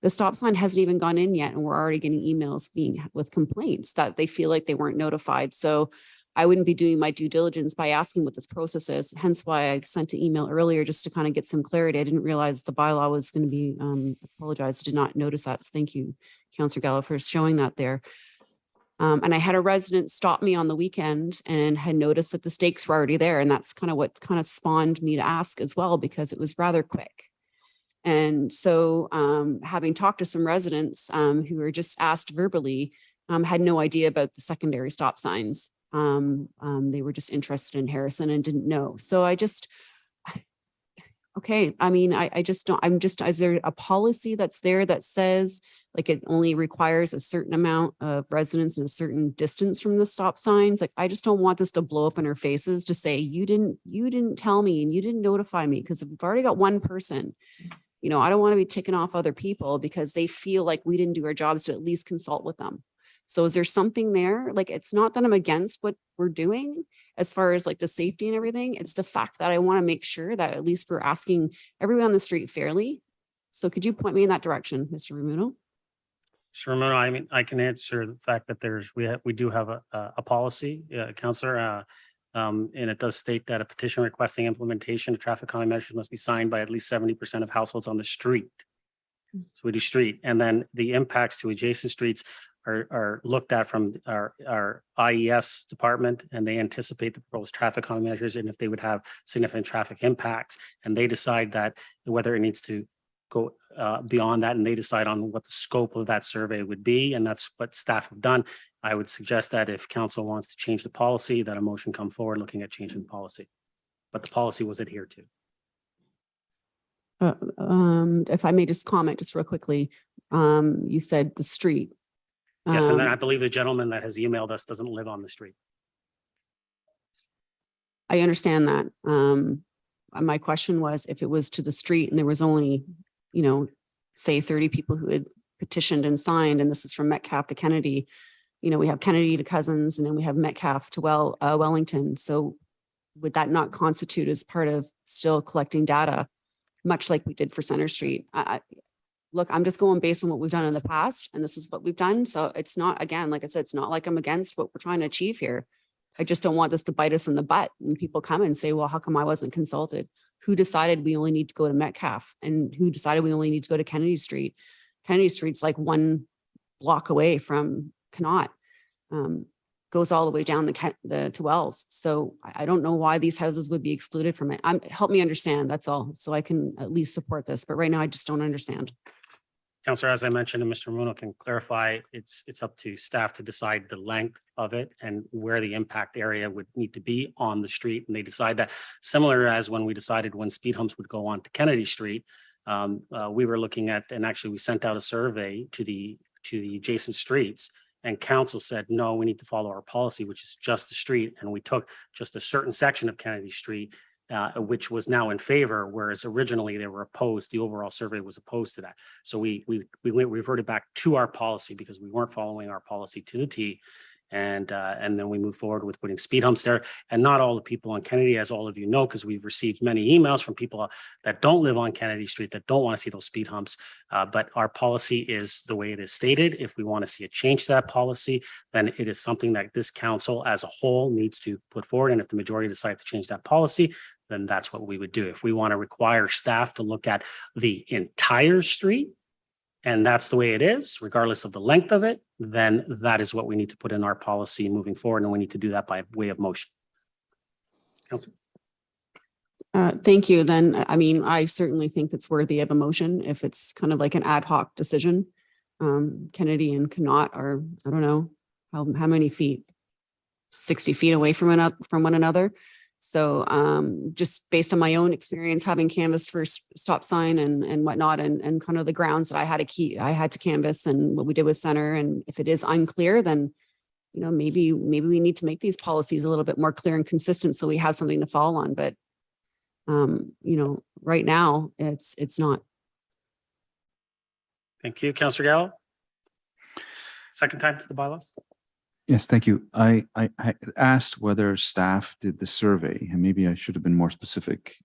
the stop sign hasn't even gone in yet, and we're already getting emails with complaints that they feel like they weren't notified. So I wouldn't be doing my due diligence by asking what this process is. Hence why I sent an email earlier just to kind of get some clarity. I didn't realize the bylaw was going to be, apologize, did not notice that. So thank you, Councillor Gallo, for showing that there. And I had a resident stop me on the weekend and had noticed that the stakes were already there. And that's kind of what kind of spawned me to ask as well, because it was rather quick. And so having talked to some residents who were just asked verbally, had no idea about the secondary stop signs. They were just interested in Harrison and didn't know. So okay. I mean, I just don't, is there a policy that's there that says like it only requires a certain amount of residents in a certain distance from the stop signs? Like, I just don't want this to blow up in our faces to say, you didn't tell me and you didn't notify me, because if we've already got one person, I don't want to be ticking off other people because they feel like we didn't do our jobs to at least consult with them. So is there something there? Like, it's not that I'm against what we're doing as far as like the safety and everything. It's the fact that I want to make sure that at least we're asking everyone on the street fairly. So could you point me in that direction, Mr. Ramuno? Mr. Romano, I mean, I can answer the fact that we do have a policy, Councillor, and it does state that a petition requesting implementation of traffic calming measures must be signed by at least 70% of households on the street. So we do street, and then the impacts to adjacent streets are looked at from our IES department, and they anticipate the proposed traffic calming measures and if they would have significant traffic impacts, and they decide that whether it needs to go beyond that, and they decide on what the scope of that survey would be, and that's what staff have done. I would suggest that if council wants to change the policy, that a motion come forward looking at changing the policy, but the policy was adhered to. If I may just comment just real quickly, you said the street. Yes, and then I believe the gentleman that has emailed us doesn't live on the street. I understand that. My question was if it was to the street and there was only, say 30 people who had petitioned and signed, and this is from Metcalfe to Kennedy, we have Kennedy to Cousins, and then we have Metcalfe to Wellington. So would that not constitute as part of still collecting data, much like we did for Center Street? Look, I'm just going based on what we've done in the past, and this is what we've done. So it's not, again, like I said, it's not like I'm against what we're trying to achieve here. I just don't want this to bite us in the butt when people come and say, well, how come I wasn't consulted? Who decided we only need to go to Metcalfe, and who decided we only need to go to Kennedy Street? Kennedy Street's like 1 block away from Connaught. Goes all the way down to Wells. So I don't know why these houses would be excluded from it. Help me understand, that's all. So I can at least support this, but right now I just don't understand. Counselor, as I mentioned, and Mr. Muno can clarify, it's up to staff to decide the length of it and where the impact area would need to be on the street. And they decide that, similar as when we decided when speed humps would go on to Kennedy Street. We were looking at, and actually we sent out a survey to the adjacent streets. And council said, no, we need to follow our policy, which is just the street. And we took just a certain section of Kennedy Street, which was now in favor, whereas originally they were opposed. The overall survey was opposed to that. So we reverted back to our policy because we weren't following our policy to the T. And then we move forward with putting speed humps there. And not all the people on Kennedy, as all of you know, because we've received many emails from people that don't live on Kennedy Street that don't want to see those speed humps. But our policy is the way it is stated. If we want to see a change to that policy, then it is something that this council as a whole needs to put forward. And if the majority decide to change that policy, then that's what we would do. If we want to require staff to look at the entire street, and that's the way it is, regardless of the length of it, then that is what we need to put in our policy moving forward. And we need to do that by way of motion. Councilor. Thank you. Then, I mean, I certainly think it's worthy of a motion if it's kind of like an ad hoc decision. Kennedy and Connaught are, I don't know, how many feet? 60 feet away from one another. So just based on my own experience, having canvassed for stop sign and whatnot, and kind of the grounds that I had to canvass, and what we did with center. And if it is unclear, then, you know, maybe we need to make these policies a little bit more clear and consistent so we have something to fall on. But, you know, right now it's not. Thank you, Councilor Gallo. Second time to the bylaws. Yes, thank you. I asked whether staff did the survey, and maybe I should have been more specific.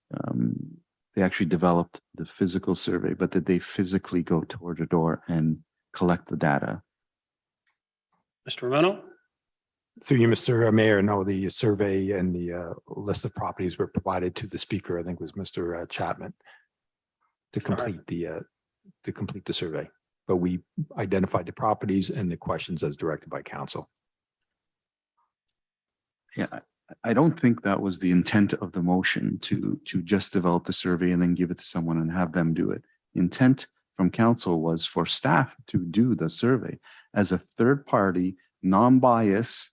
They actually developed the physical survey, but did they physically go door to door and collect the data? Mr. Romano. Through you, Mr. Mayor, no, the survey and the list of properties were provided to the speaker, I think was Mr. Chapman, to complete the survey. But we identified the properties and the questions as directed by council. Yeah, I don't think that was the intent of the motion to just develop the survey and then give it to someone and have them do it. The intent from council was for staff to do the survey as a third party, non-bias.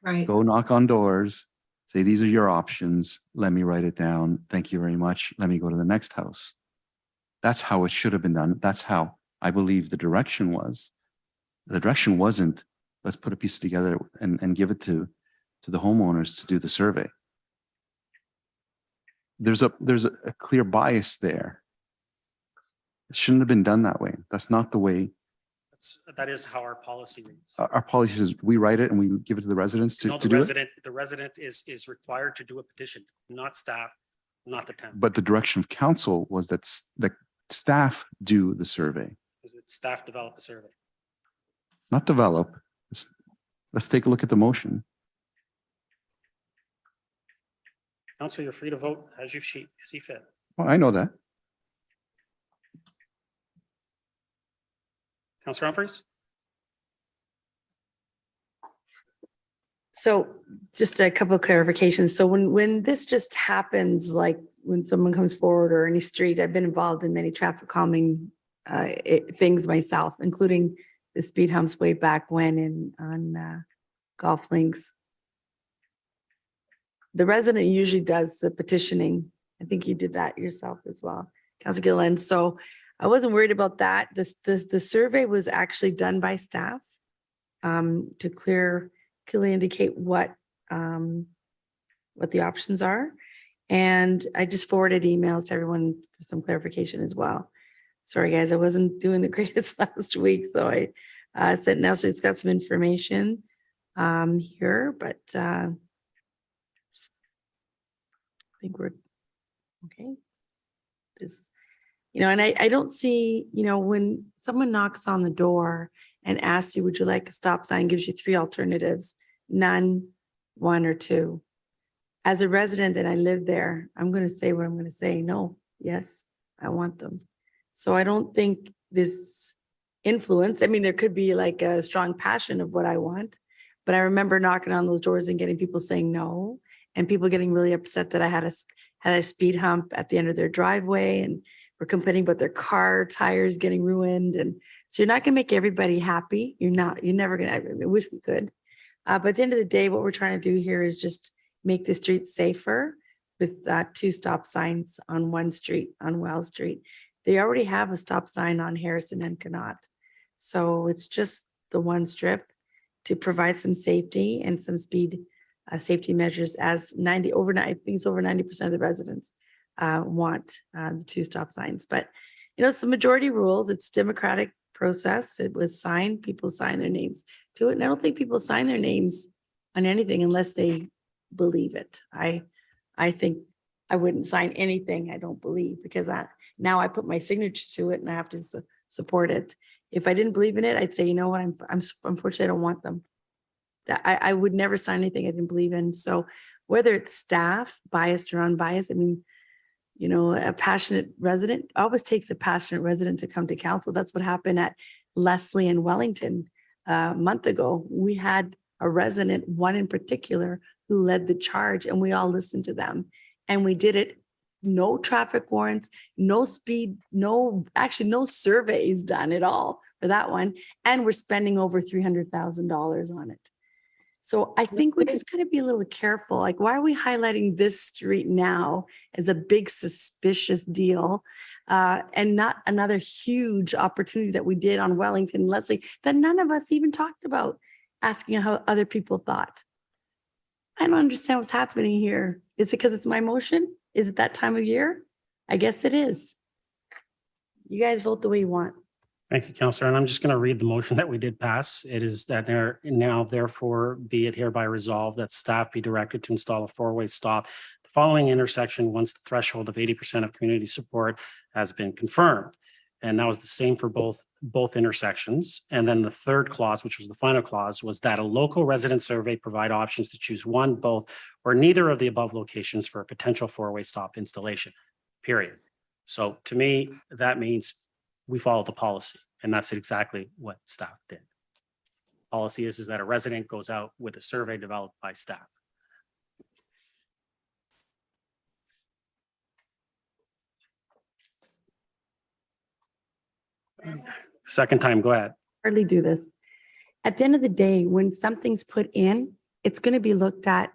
Right. Go knock on doors, say, these are your options. Let me write it down. Thank you very much. Let me go to the next house. That's how it should have been done. That's how I believe the direction was. The direction wasn't, let's put a piece together and give it to the homeowners to do the survey. There's a clear bias there. It shouldn't have been done that way. That's not the way. That is how our policy reads. Our policy says we write it and we give it to the residents to do it. The resident is required to do a petition, not staff, not the town. But the direction of council was that the staff do the survey. Is it staff develop a survey? Not develop. Let's take a look at the motion. Council, you're free to vote as you see fit. Well, I know that. Councilor Humphries. So just a couple of clarifications. So when this just happens, like when someone comes forward or any street, I've been involved in many traffic calming things myself, including the speed humps way back when on golf links. The resident usually does the petitioning. I think you did that yourself as well, Councilor Gillen. So I wasn't worried about that. The survey was actually done by staff to clearly indicate what the options are. And I just forwarded emails to everyone for some clarification as well. Sorry, guys, I wasn't doing the greatest last week. So I sent Nelson's got some information here, but I think we're okay. Just, you know, and I don't see, you know, when someone knocks on the door and asks you, would you like a stop sign, gives you 3 alternatives, none, 1 or 2. As a resident and I live there, I'm going to say what I'm going to say. No, yes, I want them. So I don't think this influence. I mean, there could be like a strong passion of what I want, but I remember knocking on those doors and getting people saying no, and people getting really upset that I had a speed hump at the end of their driveway, and were complaining about their car tires getting ruined. And so you're not going to make everybody happy. You're never going to, I wish we could. But at the end of the day, what we're trying to do here is just make the street safer with 2 stop signs on one street, on Wells Street. They already have a stop sign on Harrison and Connaught. So it's just the one strip to provide some safety and some speed safety measures, as I think it's over 90% of the residents want the 2 stop signs. But, it's the majority rules. It's democratic process. It was signed, people sign their names to it. And I don't think people sign their names on anything unless they believe it. I think I wouldn't sign anything I don't believe, because now I put my signature to it and I have to support it. If I didn't believe in it, I'd say, you know what, unfortunately, I don't want them. I would never sign anything I didn't believe in. So whether it's staff, biased or unbiased, I mean, a passionate resident, always takes a passionate resident to come to council. That's what happened at Leslie and Wellington a month ago. We had a resident, one in particular, who led the charge, and we all listened to them. And we did it. No traffic warrants, no speed, no surveys done at all for that one. And we're spending over $300,000 on it. So I think we just got to be a little careful. Like, why are we highlighting this street now as a big suspicious deal and not another huge opportunity that we did on Wellington and Leslie that none of us even talked about, asking how other people thought? I don't understand what's happening here. Is it because it's my motion? Is it that time of year? I guess it is. You guys vote the way you want. Thank you, Councillor. And I'm just going to read the motion that we did pass. It is that now therefore be it hereby resolved that staff be directed to install a 4-way stop the following intersection once the threshold of 80% of community support has been confirmed. And that was the same for both intersections. And then the third clause, which was the final clause, was that a local resident survey provide options to choose one, both, or neither of the above locations for a potential 4-way stop installation, period. So to me, that means we follow the policy, and that's exactly what staff did. Policy is that a resident goes out with a survey developed by staff. Second time, go ahead. Hardly do this. At the end of the day, when something's put in, it's going to be looked at.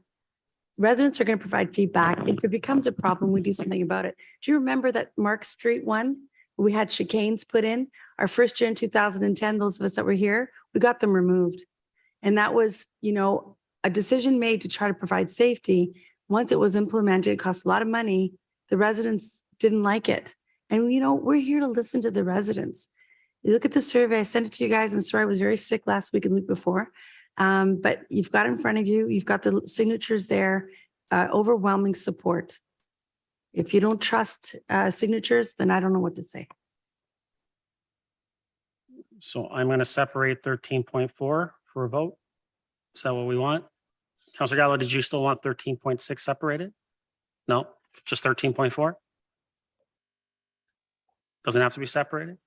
Residents are going to provide feedback. If it becomes a problem, we do something about it. Do you remember that Mark Street one? We had chicanes put in our first year in 2010. Those of us that were here, we got them removed. And that was, a decision made to try to provide safety. Once it was implemented, it cost a lot of money. The residents didn't like it. And, we're here to listen to the residents. You look at the survey, I sent it to you guys. I'm sorry, I was very sick last week and the week before. But you've got it in front of you. You've got the signatures there, overwhelming support. If you don't trust signatures, then I don't know what to say. So I'm going to separate 13.4 for a vote. Is that what we want? Councilor Gallo, did you still want 13.6 separated? No, just 13.4? Doesn't have to be separated?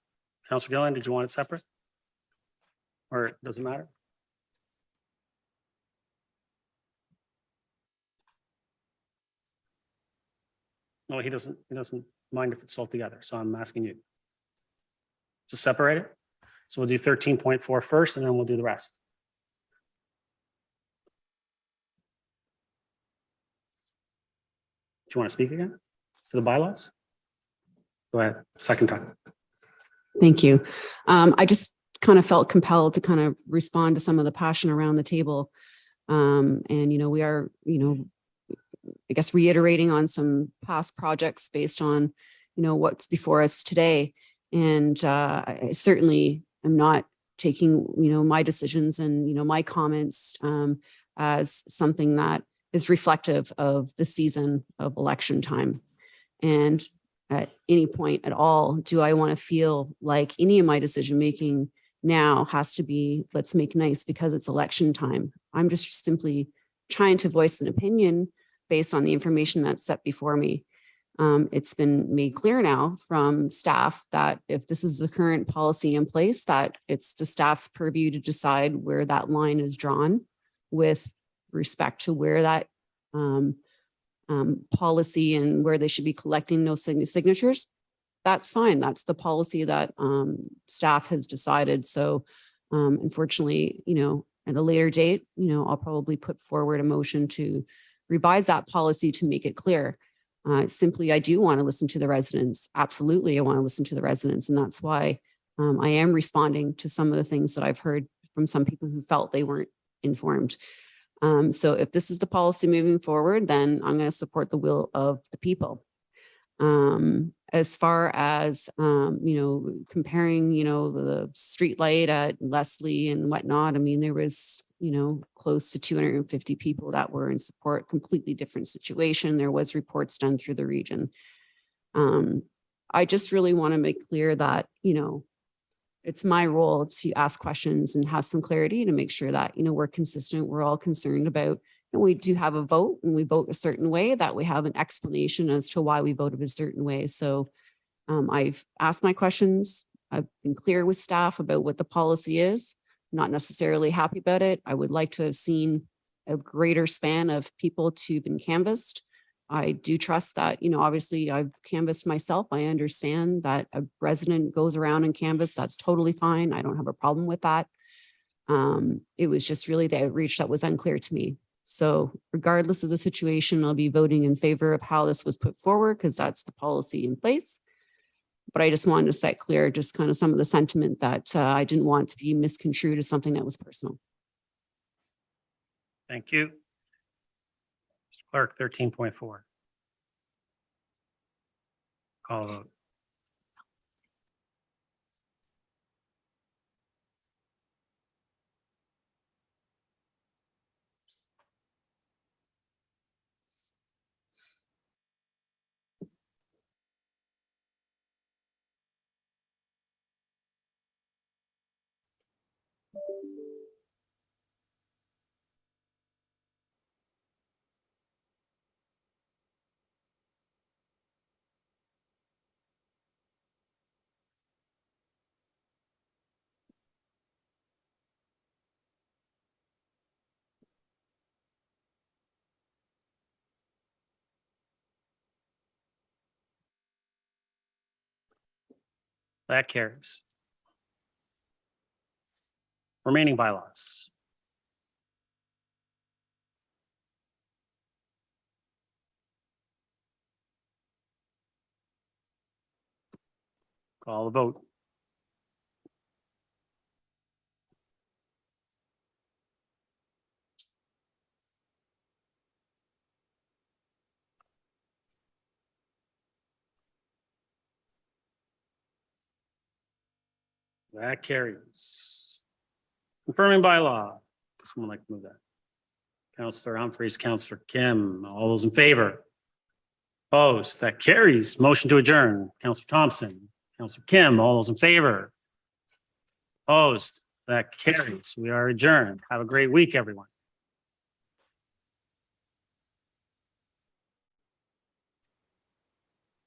Councilor Gillen, did you want it separate? Or it doesn't matter? No, he doesn't mind if it's sold together. So I'm asking you. Just separate it. So we'll do 13.4 first, and then we'll do the rest. Do you want to speak again to the bylaws? Go ahead, second time. Thank you. I just kind of felt compelled to kind of respond to some of the passion around the table. And, we are, I guess, reiterating on some past projects based on, what's before us today. And I certainly am not taking, my decisions and, my comments as something that is reflective of the season of election time. And at any point at all, do I want to feel like any of my decision-making now has to be, let's make nice because it's election time? I'm just simply trying to voice an opinion based on the information that's set before me. It's been made clear now from staff that if this is the current policy in place, that it's the staff's purview to decide where that line is drawn with respect to where that policy and where they should be collecting those signatures. That's fine. That's the policy that staff has decided. So unfortunately, at a later date, I'll probably put forward a motion to revise that policy to make it clear. Simply, I do want to listen to the residents. Absolutely, I want to listen to the residents. And that's why I am responding to some of the things that I've heard from some people who felt they weren't informed. So if this is the policy moving forward, then I'm going to support the will of the people. As far as, comparing, the street light at Leslie and whatnot, I mean, there was, close to 250 people that were in support, completely different situation. There was reports done through the region. I just really want to make clear that, it's my role to ask questions and have some clarity to make sure that, we're consistent. We're all concerned about, and we do have a vote and we vote a certain way, that we have an explanation as to why we voted a certain way. So I've asked my questions. I've been clear with staff about what the policy is. Not necessarily happy about it. I would like to have seen a greater span of people to been canvassed. I do trust that, obviously I've canvassed myself. I understand that a resident goes around and canvass. That's totally fine. I don't have a problem with that. It was just really the outreach that was unclear to me. So regardless of the situation, I'll be voting in favor of how this was put forward because that's the policy in place. But I just wanted to set clear just kind of some of the sentiment that I didn't want to be misconstrued as something that was personal. Thank you. Mr. Clerk, 13.4. Call a vote. That carries. Remaining bylaws. Call the vote. That carries. Confirming bylaw. Does someone like to move that? Councillor Humphries, Councillor Kim, all those in favor? Opposed? That carries. Motion to adjourn. Councillor Thompson, Councillor Kim, all those in favor? Opposed? That carries. We are adjourned. Have a great week, everyone.